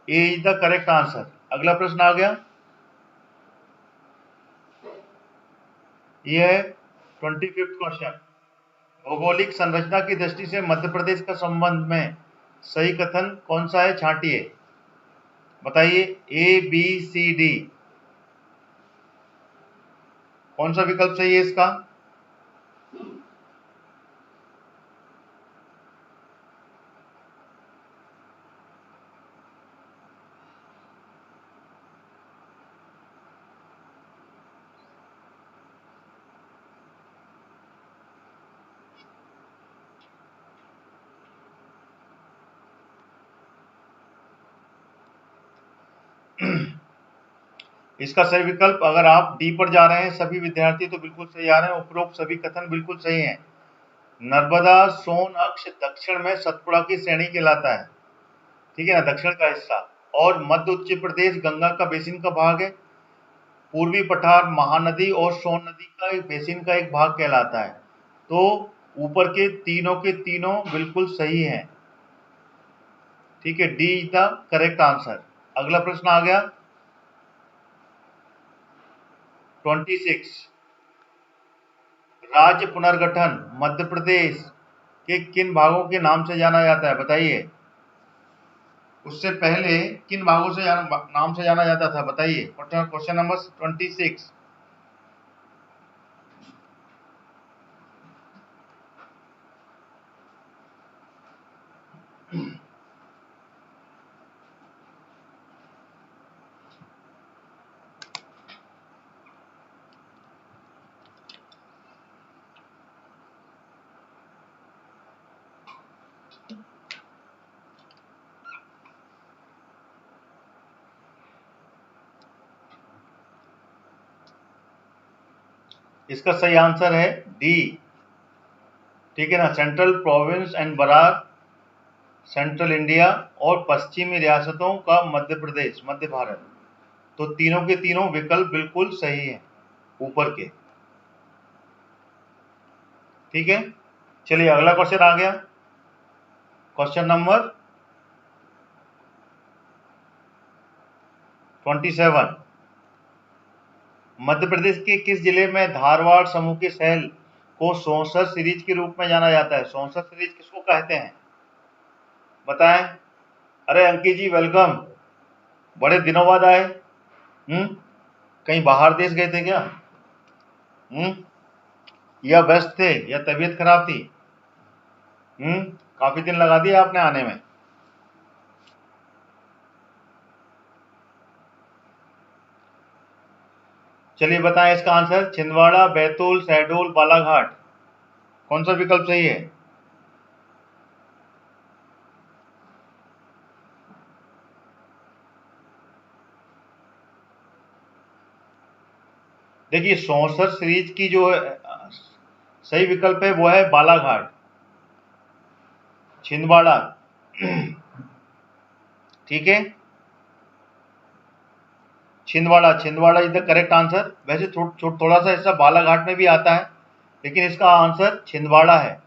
ए इज द करेक्ट आंसर। अगला प्रश्न आ गया, ये है 25th क्वेश्चन। भौगोलिक संरचना की दृष्टि से मध्य प्रदेश का संबंध में सही कथन कौन सा है, छांटिए, बताइए। ए बी सी डी, कौन सा विकल्प सही है इसका? इसका सही विकल्प, अगर आप डी पर जा रहे हैं सभी विद्यार्थी तो बिल्कुल सही आ रहे हैं, उपरोक्त सभी कथन बिल्कुल सही हैं। नर्मदा सोन अक्ष दक्षिण में सतपुड़ा की श्रेणी कहलाता है, ठीक है ना, दक्षिण का हिस्सा। और मध्य उत्तर प्रदेश गंगा का बेसिन का भाग है। पूर्वी पठार महानदी और सोन नदी का एक बेसिन का एक भाग कहलाता है। तो ऊपर के तीनों बिल्कुल सही हैं। ठीक है, D is the correct answer. अगला प्रश्न आ गया 26। राज्य पुनर्गठन मध्य प्रदेश के किन भागों के नाम से जाना जाता है, बताइए। उससे पहले किन भागों से नाम से जाना जाता था, बताइए। Question number 26। इसका सही आंसर है डी, ठीक है ना, central province and Berar, central India और पश्चिमी रियासतों का मध्य प्रदेश, मध्य भारत। तो तीनों के तीनों विकल्प बिल्कुल सही हैं ऊपर के। ठीक है, चलिए अगला क्वेश्चन आ गया, क्वेश्चन नंबर 27। मध्य प्रदेश के किस जिले में धारवाड़ समूह के शहर को सौंसर सीरीज के रूप में जाना जाता है? सौंसर सीरीज किसको कहते हैं, बताएं। अरे अंकित जी वेलकम, बड़े दिनों बाद आए। कहीं बाहर देश गए थे क्या? या व्यस्त थे या तबीयत खराब थी? काफी दिन लगा दिया आपने आने में। चलिए बताएं इसका आंसर। छिंदवाड़ा, बैतूल, शहडोल, बालाघाट, कौन सा विकल्प सही है? देखिए सौंसर सीरीज की जो सही विकल्प है वो है बालाघाट, छिंदवाड़ा। ठीक है, Chhindwara is the correct answer. वैसे थोड़ा सा हिस्सा बालाघाट में भी आता है, लेकिन इसका आंसर छिंदवाड़ा है।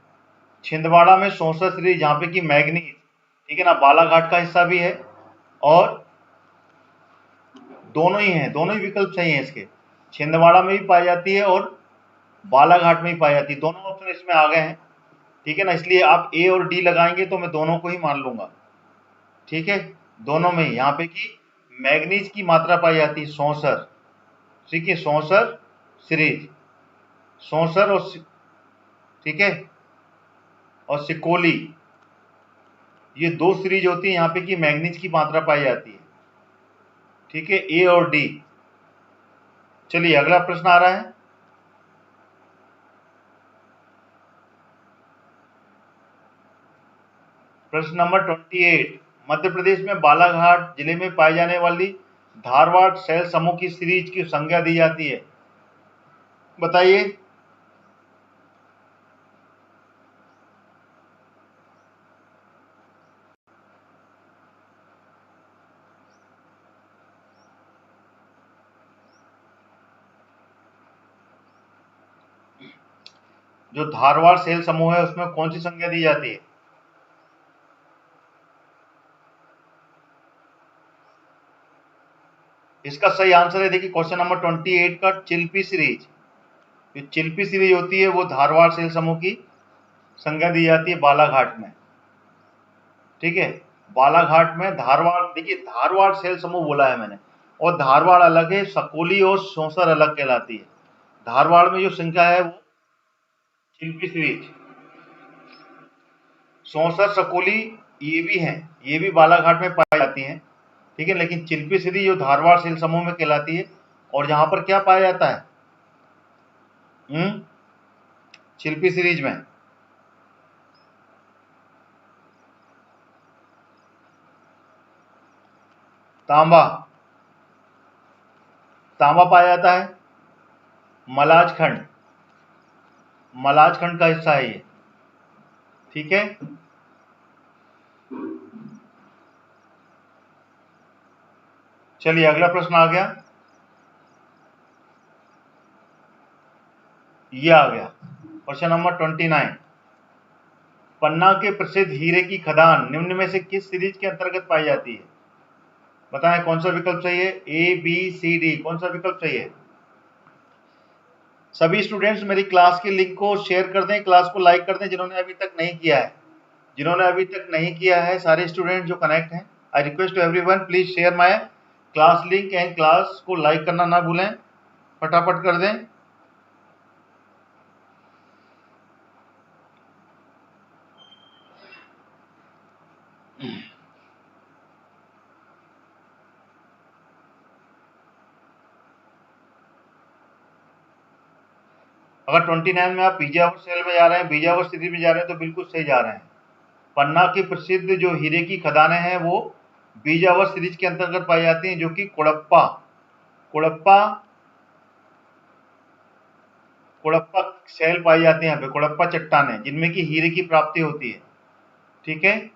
छिंदवाड़ा में सौंसर सीरीज, जहाँ पे कि मैग्नीज, ठीक है ना, बालाघाट का हिस्सा भी है। और दोनों ही हैं, दोनों ही विकल्प सही हैं इसके। छिंदवाड़ा में भी पाई जाती है और बालाघाट में भी पाई जाती है, दोनों ऑप्शन इसमें आ गए हैं। ठीक है ना, इसलिए आप ए और डी लगाएंगे तो मैं दोनों को ही मान लूंगा। ठीक है, दोनों में यहाँ पे कि मैग्नीज की मात्रा पाई जाती है सौंसर। ठीक है, सौंसर सीरीज, सौंसर और ठीक है, और सिकोली, ये दो सीरीज होती है यहाँ पे कि मैग्नीज की मात्रा पाई जाती है। ठीक है, ए और डी। चलिए अगला प्रश्न आ रहा है, प्रश्न नंबर 28। मध्य प्रदेश में बालाघाट जिले में पाई जाने वाली धारवाड़ शैल समूह की सीरीज की संज्ञा दी जाती है, बताइए। जो धारवाड़ सेल समूह है उसमें कौन सी संख्या दी जाती है? इसका सही आंसर है, देखिए क्वेश्चन नंबर 28 का चिल्पी सीरीज। जो चिल्पी सीरीज होती है वो धारवाड़ सेल समूह की संज्ञा दी जाती है बालाघाट में। ठीक है, बालाघाट में धारवाड़, देखिए धारवाड़ सेल समूह बोला है मैंने, और धारवाड़ अलग है, सकोली और सौंसर अलग कहलाती है। धारवाड़ में जो संख्या है वो चिल्पी सीरीज, सौंसर सकोली ये भी हैं, ये भी बालाघाट में पाई जाती हैं। ठीक है, लेकिन चिल्पी सीरीज जो धारवाड़ सेल समूह में कहलाती है। और यहाँ पर क्या पाया जाता है चिल्पी सीरीज में? तांबा, तांबा पाया जाता है। मलाज खंड, मलाज खंड का हिस्सा है ये। ठीक है, चलिए अगला प्रश्न आ गया, ये आ गया क्वेश्चन नंबर 29। पन्ना के प्रसिद्ध हीरे की खदान निम्न में से किस सीरीज के अंतर्गत पाई जाती है? बताएं कौन सा विकल्प सही है? ए, बी, सी, डी, कौन सा विकल्प सही है? सभी स्टूडेंट्स मेरी क्लास के लिंक को शेयर कर दें, क्लास को लाइक कर दें जिन्होंने अभी तक नहीं किया है। जिन्होंने अभी तक नहीं किया है सारे स्टूडेंट जो कनेक्ट हैं, I request to everyone please share my class link and class को लाइक करना ना भूलें, फटाफट कर दें। अगर 29 में आप बीजापुर सेल में जा रहे हैं, बीजापुर सिटी में जा रहे हैं, तो बिल्कुल सही जा रहे हैं। पन्ना की प्रसिद्ध जो हीरे की खदानें हैं वो बीजावर सीरीज के अंतर्गत पाई जाती हैं, जो कि कोड़प्पा कोड़प्पा कोड़प्पा सेल पाई जाती है यहाँ पे, कोड़प्पा चट्टानें जिनमें की हीरे की प्राप्ति होती है। ठीक है,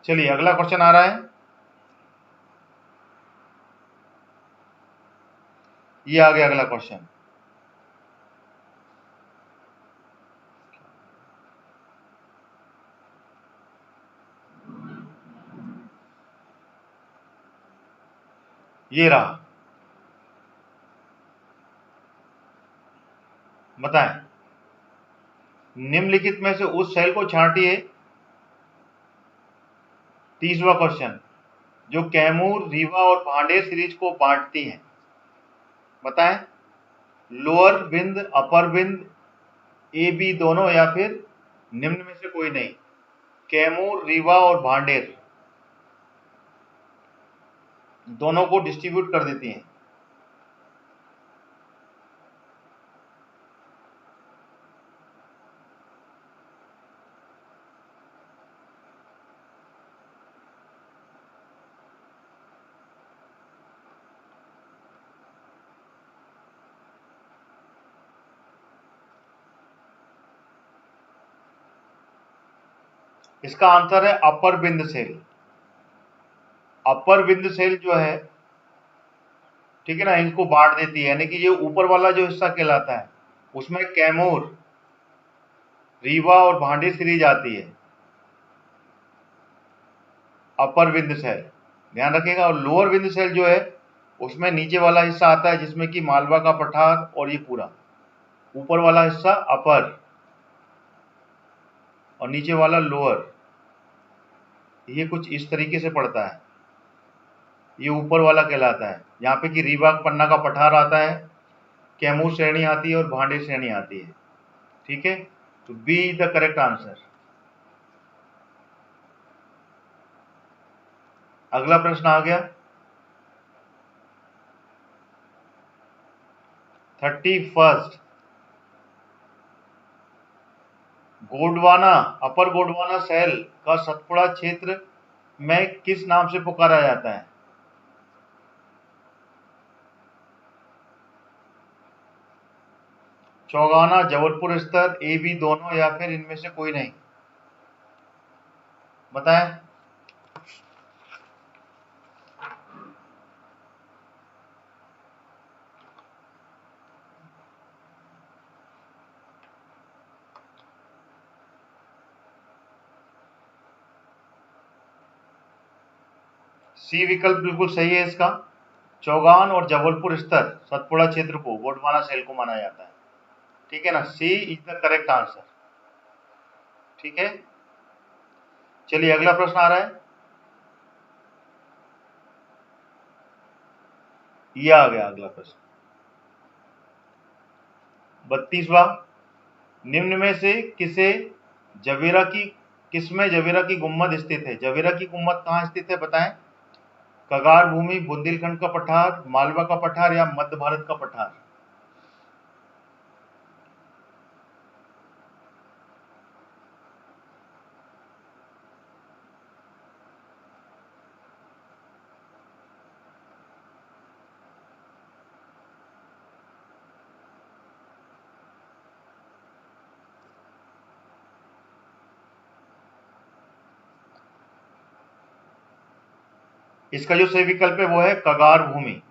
चलिए अगला क्वेश्चन आ रहा है, ये आ गया अगला क्वेश्चन। ये रहा, बताएं निम्नलिखित में से उस सेल को छांटिए। 30वां क्वेश्चन, जो कैमूर, रीवा और भांडेर सीरीज को बांटती हैं। बताएं लोअर विंद, अपर विंद, ए, बी दोनों, या फिर निम्न में से कोई नहीं। कैमूर, रीवा और भांडेर दोनों को डिस्ट्रीब्यूट कर देती हैं। इसका आंसर है अपर विंद सेल। अपर विंद सेल जो है, ठीक है ना, इनको बांट देती है, यानी कि ये ऊपर वाला जो हिस्सा कहलाता है उसमें कैमूर, रीवा और भांडे सीरीज आती है, अपर विंद सेल, ध्यान रखिएगा। और लोअर विंद सेल जो है उसमें नीचे वाला हिस्सा आता है जिसमें कि मालवा का पठार और ये पूरा, ऊपर वाला हिस्सा अपर और नीचे वाला लोअर। ये कुछ इस तरीके से पड़ता है, ये ऊपर वाला कहलाता है। यहाँ पे कि रीवा पन्ना का पठार आता है, कैमूर श्रेणी आती है और भांडे श्रेणी आती है। ठीक है, तो B is the correct answer. अगला प्रश्न आ गया 31। गोंडवाना, अपर गोंडवाना सेल का सतपुड़ा क्षेत्र में किस नाम से पुकारा जाता है? चौगाना, जबलपुर स्तर, ए, बी दोनों, या फिर इनमें से कोई नहीं। बताएं सी विकल्प बिल्कुल सही है इसका। चौगान और जबलपुर स्तर सतपुड़ा क्षेत्र को गोंडवाना सेल को माना जाता है। ठीक है ना, सी इज द करेक्ट आंसर। ठीक है, चलिए अगला प्रश्न आ रहा है। ये आ गया अगला प्रश्न 32वां। निम्न में से किसमें जवेरा की गुम्मद स्थित है? जवेरा की गुम्मद कहाँ स्थित है बताएं? कगार भूमि, बुंदेलखंड का पठार, मालवा का पठार या मध्य भारत का पठार? इसका जो सही विकल्प है वो है कगार भूमि।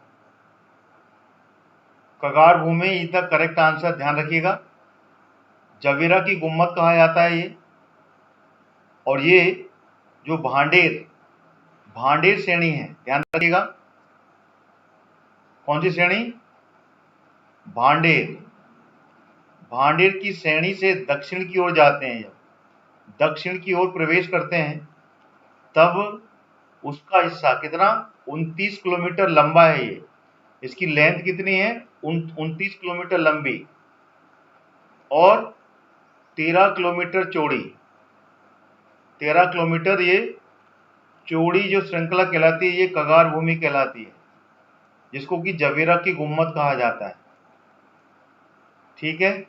कगार भूमि इज द करेक्ट आंसर, ध्यान रखिएगा। जवेरा की गुम्मद कहा जाता है ये। और ये जो भांडेर श्रेणी है, ध्यान रखिएगा। कौन सी श्रेणी? भांडेर की श्रेणी से दक्षिण की ओर जाते हैं, जब दक्षिण की ओर प्रवेश करते हैं तब उसका हिस्सा कितना 29 किलोमीटर लंबा है। ये इसकी लेंथ कितनी है? 29 किलोमीटर लंबी और 13 किलोमीटर चौड़ी। 13 किलोमीटर ये चौड़ी जो श्रृंखला कहलाती है, ये कगार भूमि कहलाती है, जिसको कि जवेरा की गुम्मद कहा जाता है। ठीक है,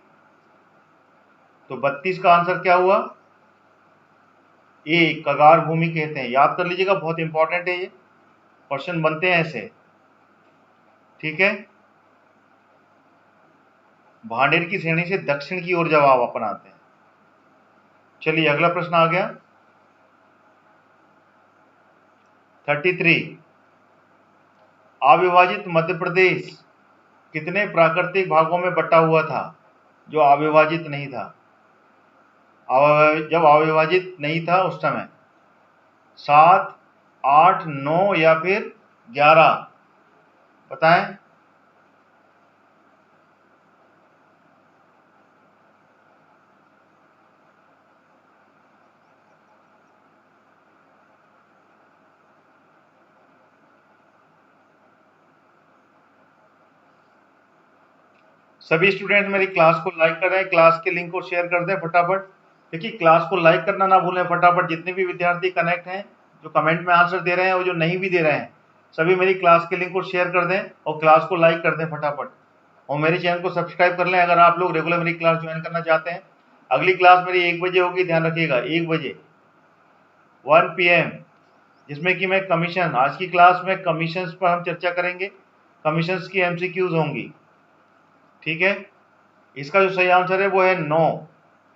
तो 32 का आंसर क्या हुआ? ये कगार भूमि कहते हैं। याद कर लीजिएगा, बहुत इंपॉर्टेंट है ये, क्वेश्चन बनते हैं ऐसे। ठीक है, भांडेर की श्रेणी से दक्षिण की ओर जब आप अपनाते हैं। चलिए अगला प्रश्न आ गया 33। अविभाजित मध्य प्रदेश कितने प्राकृतिक भागों में बटा हुआ था जो अविभाजित नहीं था? जब अविभाजित नहीं था उस समय 7, 8, 9 या फिर 11? बताएं। सभी स्टूडेंट मेरी क्लास को लाइक कर रहे हैं, क्लास के लिंक को शेयर कर दें फटाफट। देखिए, क्लास को लाइक करना ना भूलें फटाफट। जितने भी विद्यार्थी कनेक्ट हैं, जो कमेंट में आंसर दे रहे हैं और जो नहीं भी दे रहे हैं, सभी मेरी क्लास के लिंक को शेयर कर दें और क्लास को लाइक कर दें फटाफट। और मेरे चैनल को सब्सक्राइब कर लें अगर आप लोग रेगुलर मेरी क्लास ज्वाइन करना चाहते हैं। अगली क्लास मेरी 1 बजे होगी, ध्यान रखिएगा, 1 बजे 1 PM, जिसमें कि मैं कमीशन, आज की क्लास में कमीशंस पर हम चर्चा करेंगे। कमीशंस की MCQs होंगी। ठीक है, इसका जो सही आंसर है वो है 9।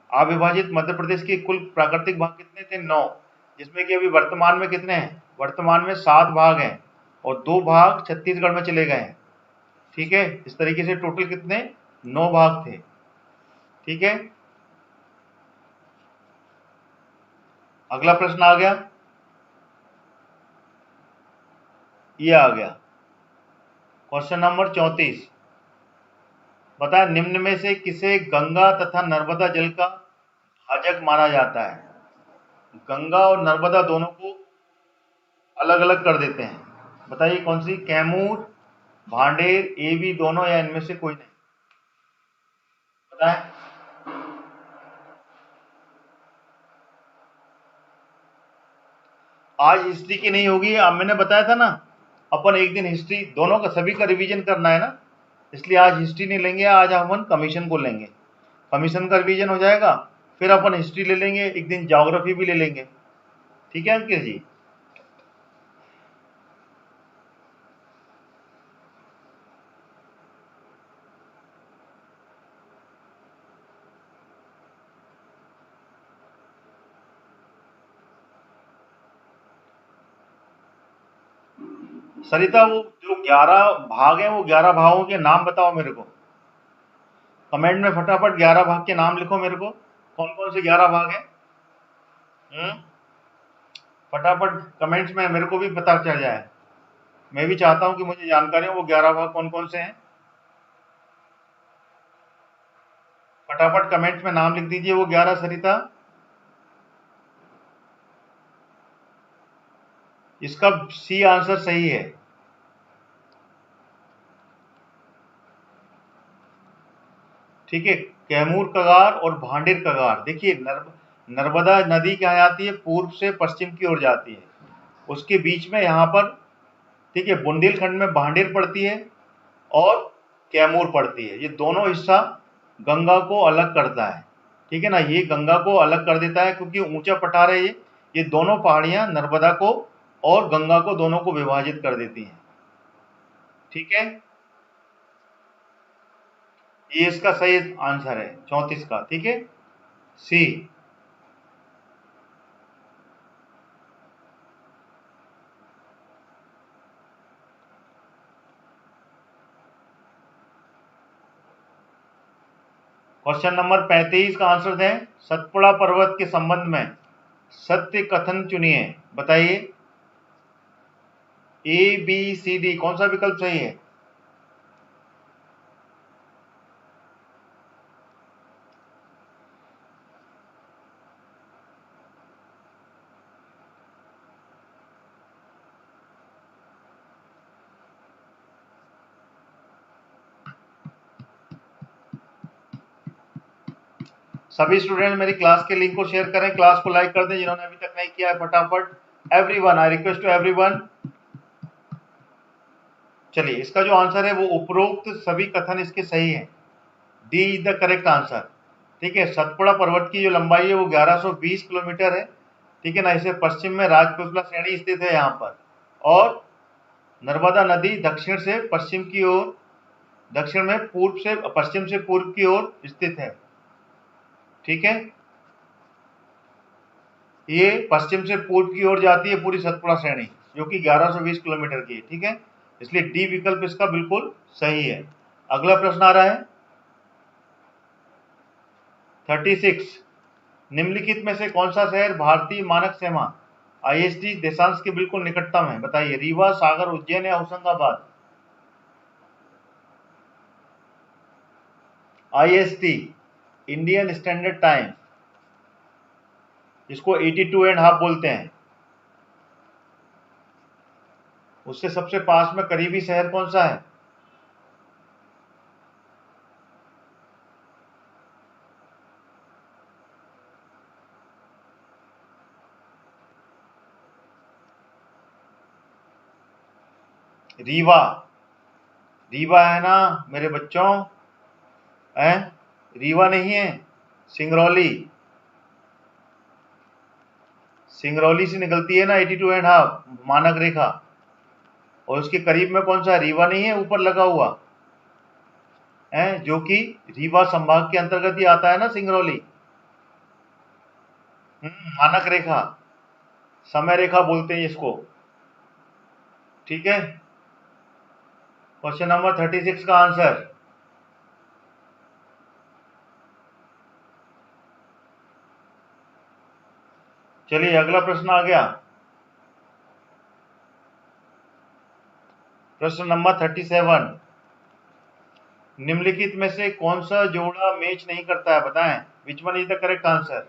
अविभाजित मध्य प्रदेश के कुल प्राकृतिक भाग कितने थे? 9, जिसमें कि अभी वर्तमान में कितने हैं? वर्तमान में 7 भाग हैं और 2 भाग छत्तीसगढ़ में चले गए हैं। ठीक है, इस तरीके से टोटल कितने? 9 भाग थे। ठीक है, अगला प्रश्न आ गया, ये आ गया क्वेश्चन नंबर 34। बताएं, निम्न में से किसे गंगा तथा नर्मदा जल का भाजक माना जाता है? गंगा और नर्मदा दोनों को अलग अलग कर देते हैं। बताइए कौन सी? कैमूर, भांडेर, एवी दोनों या इनमें से कोई नहीं? बताएं। आज हिस्ट्री की नहीं होगी, अब मैंने बताया था ना, अपन एक दिन हिस्ट्री दोनों का, सभी का रिवीजन करना है ना, इसलिए आज हिस्ट्री नहीं लेंगे, आज अपन कमीशन को लेंगे। कमीशन का रिवीजन हो जाएगा, फिर अपन हिस्ट्री ले लेंगे, एक दिन ज्योग्राफी भी ले लेंगे। ठीक है अंकित जी? सरिता, वो जो 11 भाग हैं, वो 11 भागों के नाम बताओ मेरे को। कमेंट में फटाफट 11 भाग के नाम लिखो मेरे को, कौन कौन से 11 भाग हैं। फटाफट कमेंट्स में, मेरे को भी पता चल जाए। मैं भी चाहता हूं कि मुझे जानकारी हो वो 11 भाग कौन कौन से हैं। फटाफट कमेंट्स में नाम लिख दीजिए वो 11। सरिता, इसका सी आंसर सही है। ठीक है, कैमूर कगार और भांडेर कगार। देखिए नर्मदा नदी क्या आती है, पूर्व से पश्चिम की ओर जाती है, उसके बीच में यहाँ पर, ठीक है, बुंदेलखंड में भांडेर पड़ती है और कैमूर पड़ती है। ये दोनों हिस्सा गंगा को अलग करता है। ठीक है ना, ये गंगा को अलग कर देता है क्योंकि ऊंचा पठार है ये दोनों पहाड़ियां नर्मदा को और गंगा को दोनों को विभाजित कर देती हैं। ठीक है, ये इसका सही आंसर है 34 का। ठीक है, सी। क्वेश्चन नंबर 35 का आंसर दें। सतपुड़ा पर्वत के संबंध में सत्य कथन चुनिए, बताइए। ए बी सी डी, कौन सा विकल्प सही है? सभी स्टूडेंट मेरी क्लास के लिंक को शेयर करें, क्लास को लाइक कर दें जिन्होंने अभी तक नहीं किया है, फटाफट। Everyone, I request to everyone. चलिए, इसका जो आंसर है वो उपरोक्त सभी कथन इसके सही हैं। D is the correct answer. ठीक है, सतपुड़ा पर्वत की जो लंबाई है वो 1120 किलोमीटर है। ठीक है ना, इसे पश्चिम में राजपीपला श्रेणी स्थित है यहाँ पर, और नर्मदा नदी दक्षिण से पश्चिम की ओर, दक्षिण में पूर्व से पश्चिम से पूर्व की ओर स्थित है। ठीक है, ये पश्चिम से पूर्व की ओर जाती है पूरी सतपुड़ा श्रेणी, जो कि 1120 किलोमीटर की है। ठीक है, इसलिए डी विकल्प इसका बिल्कुल सही है। अगला प्रश्न आ रहा है 36। निम्नलिखित में से कौन सा शहर भारतीय मानक सेना ISD देशांश के बिल्कुल निकटतम है? बताइए। रीवा, सागर, उज्जैन या Hoshangabad? IST, Indian standard time, इसको 82.5 बोलते हैं। उससे सबसे पास में करीबी शहर कौन सा है? रीवा। रीवा है ना मेरे बच्चों? है, रीवा नहीं है, सिंगरौली। सिंगरौली से निकलती है ना 82.5 मानक रेखा, और उसके करीब में कौन सा है? रीवा नहीं है, ऊपर लगा हुआ है, जो कि रीवा संभाग के अंतर्गत ही आता है ना सिंगरौली। मानक रेखा, समय रेखा बोलते हैं इसको। ठीक है, क्वेश्चन नंबर 36 का आंसर। चलिए, अगला प्रश्न आ गया, प्रश्न नंबर 37। निम्नलिखित में से कौन सा जोड़ा मैच नहीं करता है? बताएं, विच one is the correct answer?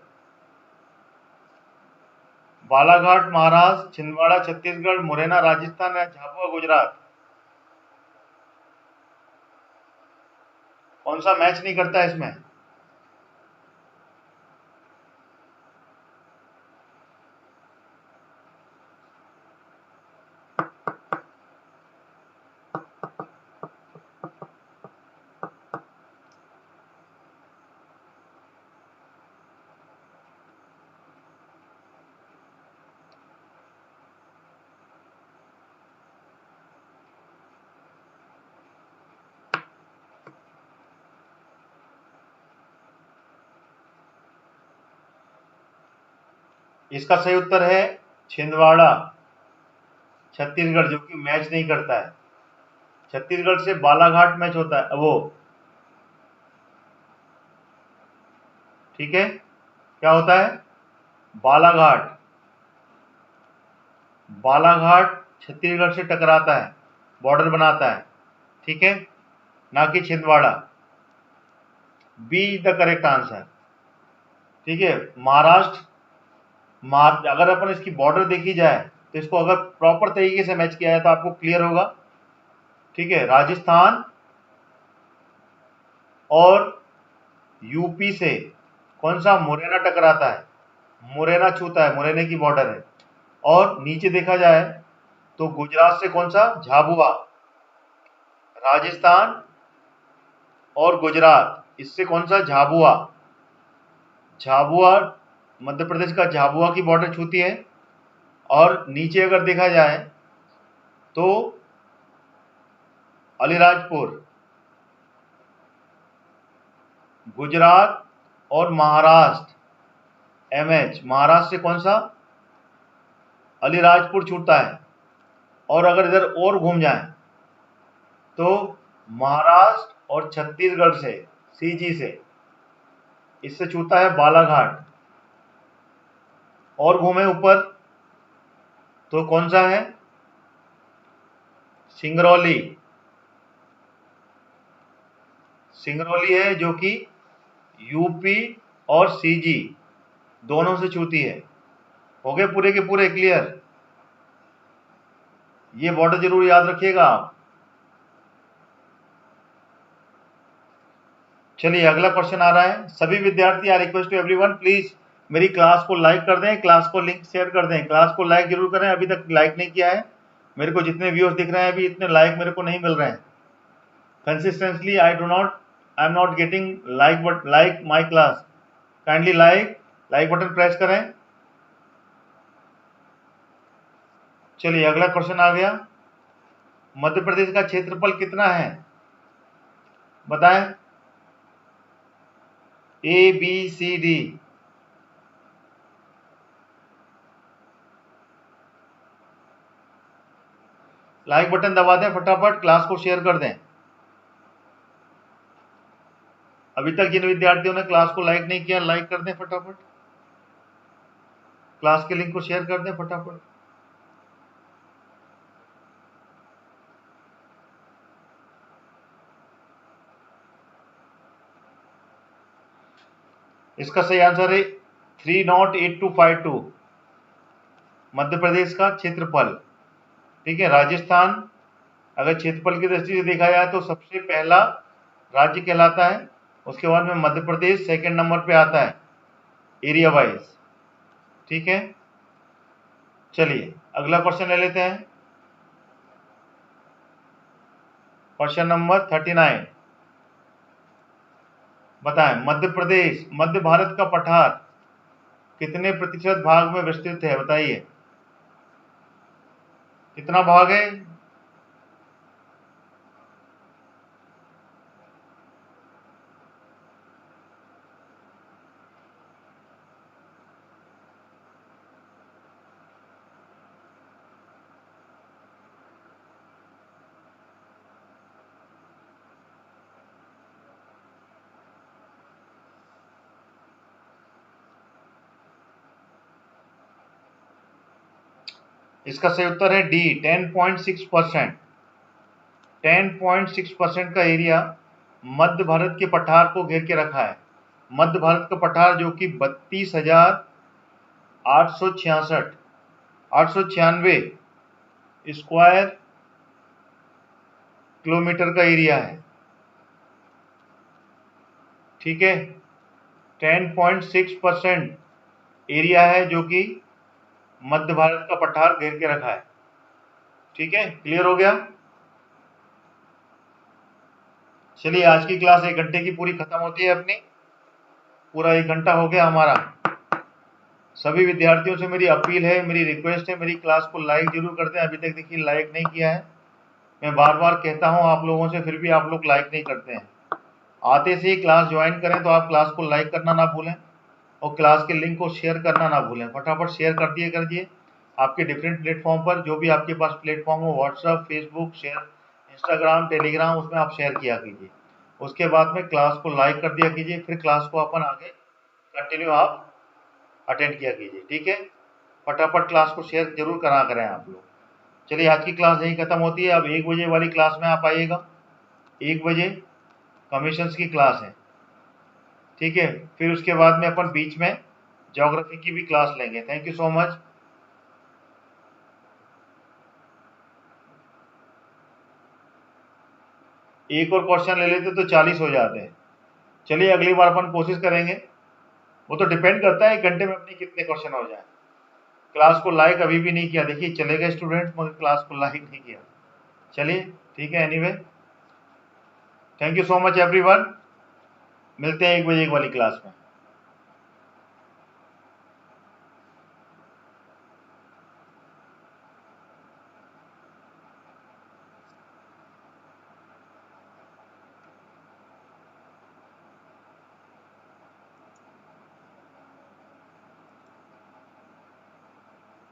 Balaghat Maharashtra, Chhindwara Chhattisgarh, Morena Rajasthan या झाबुआ गुजरात? कौन सा मैच नहीं करता है इसमें? इसका सही उत्तर है छिंदवाड़ा छत्तीसगढ़, जो कि मैच नहीं करता है। छत्तीसगढ़ से बालाघाट मैच होता है वो। ठीक है, क्या होता है? बालाघाट। बालाघाट छत्तीसगढ़ से टकराता है, बॉर्डर बनाता है, ठीक है, ना कि Chhindwara. B is the correct answer, ठीक है। महाराष्ट्र, अगर अपन इसकी बॉर्डर देखी जाए तो इसको अगर प्रॉपर तरीके से मैच किया जाए तो आपको क्लियर होगा, ठीक है। राजस्थान और यूपी से कौन सा, मुरैना टकराता है, मुरैना छूता है, मुरैना की बॉर्डर है। और नीचे देखा जाए तो गुजरात से कौन सा, झाबुआ। राजस्थान और गुजरात, इससे कौन सा, झाबुआ। झाबुआ मध्य प्रदेश का झाबुआ की बॉर्डर छूती है। और नीचे अगर देखा जाए तो अलीराजपुर, गुजरात और महाराष्ट्र, एमएच, महाराष्ट्र से कौन सा, अलीराजपुर छूटता है। और अगर इधर और घूम जाए तो महाराष्ट्र और छत्तीसगढ़ से, सीजी से, इससे छूटता है बालाघाट। और घूमे ऊपर तो कौन सा है, सिंगरौली। सिंगरौली है जो कि यूपी और सीजी दोनों से छूती है। हो गए पूरे के पूरे क्लियर। ये बॉर्डर जरूर याद रखिएगा आप। चलिए अगला क्वेश्चन आ रहा है। सभी विद्यार्थी, I request to everyone, please मेरी क्लास को लाइक कर दें, क्लास को लिंक शेयर कर दें, क्लास को लाइक जरूर करें। अभी तक लाइक नहीं किया है, मेरे को जितने व्यूअर्स दिख रहे हैं अभी इतने लाइक मेरे को नहीं मिल रहे हैं consistently. I am not getting like my class. Kindly like button press करें। चलिए अगला क्वेश्चन आ गया। मध्य प्रदेश का क्षेत्रफल कितना है, बताएं। A B C D. Like button दबा दें फटाफट, क्लास को शेयर कर दें। अभी तक जिन विद्यार्थियों ने क्लास को लाइक नहीं किया, लाइक कर दें फटाफट, क्लास के लिंक को शेयर कर दें फटाफट। इसका सही आंसर है 308252, मध्य प्रदेश का क्षेत्रफल, ठीक है। राजस्थान अगर क्षेत्रफल की दृष्टि से देखा जाए तो सबसे पहला राज्य कहलाता है, उसके बाद में मध्य प्रदेश सेकंड नंबर पे आता है एरिया वाइज, ठीक है। चलिए अगला क्वेश्चन ले लेते हैं। क्वेश्चन नंबर 39, बताएं मध्य भारत का पठार कितने प्रतिशत भाग में विस्तृत है, बताइए कितना भाग है। इसका सही उत्तर है डी, 10.6%। 10.6% का एरिया मध्य भारत के पठार को घेर के रखा है। मध्य भारत का पठार जो कि 32,896 स्क्वायर किलोमीटर का एरिया है, ठीक है। 10.6% एरिया है जो कि मध्य भारत का पठार घेर के रखा है, ठीक है। क्लियर हो गया। चलिए आज की क्लास 1 घंटे की पूरी खत्म होती है अपनी, पूरा 1 घंटा हो गया हमारा। सभी विद्यार्थियों से मेरी अपील है, मेरी रिक्वेस्ट है, मेरी क्लास को लाइक जरूर कर दें। अभी तक देखिए लाइक नहीं किया है, मैं बार बार कहता हूं आप लोगों से, फिर भी आप लोग लाइक नहीं करते हैं। आते से ही क्लास ज्वाइन करें तो आप क्लास को लाइक करना ना भूलें और क्लास के लिंक को शेयर करना ना भूलें। फटाफट शेयर कर दिए करिए आपके डिफरेंट प्लेटफॉर्म पर, जो भी आपके पास प्लेटफॉर्म हो, WhatsApp, Facebook, share, Instagram, Telegram, उसमें आप शेयर किया कीजिए। उसके बाद में क्लास को लाइक कर दिया कीजिए, फिर क्लास को अपन आगे कंटिन्यू आप अटेंड किया कीजिए, ठीक है। फटाफट क्लास को शेयर जरूर करा करें आप लोग। चलिए आज की क्लास यही खत्म होती है। अब 1 बजे वाली क्लास में आप आइएगा, 1 बजे कमीशंस की क्लास है, ठीक है। फिर उसके बाद में अपन बीच में ज्योग्राफी की भी क्लास लेंगे। Thank you so much. एक और क्वेश्चन ले लेते तो 40 हो जाते हैं। चलिए अगली बार अपन कोशिश करेंगे, वो तो डिपेंड करता है 1 घंटे में अपने कितने क्वेश्चन हो जाए। क्लास को लाइक अभी भी नहीं किया, देखिए चले गए स्टूडेंट मगर क्लास को लाइक नहीं किया। चलिए ठीक है, anyway thank you so much everyone, मिलते हैं 1 बजे वाली क्लास में।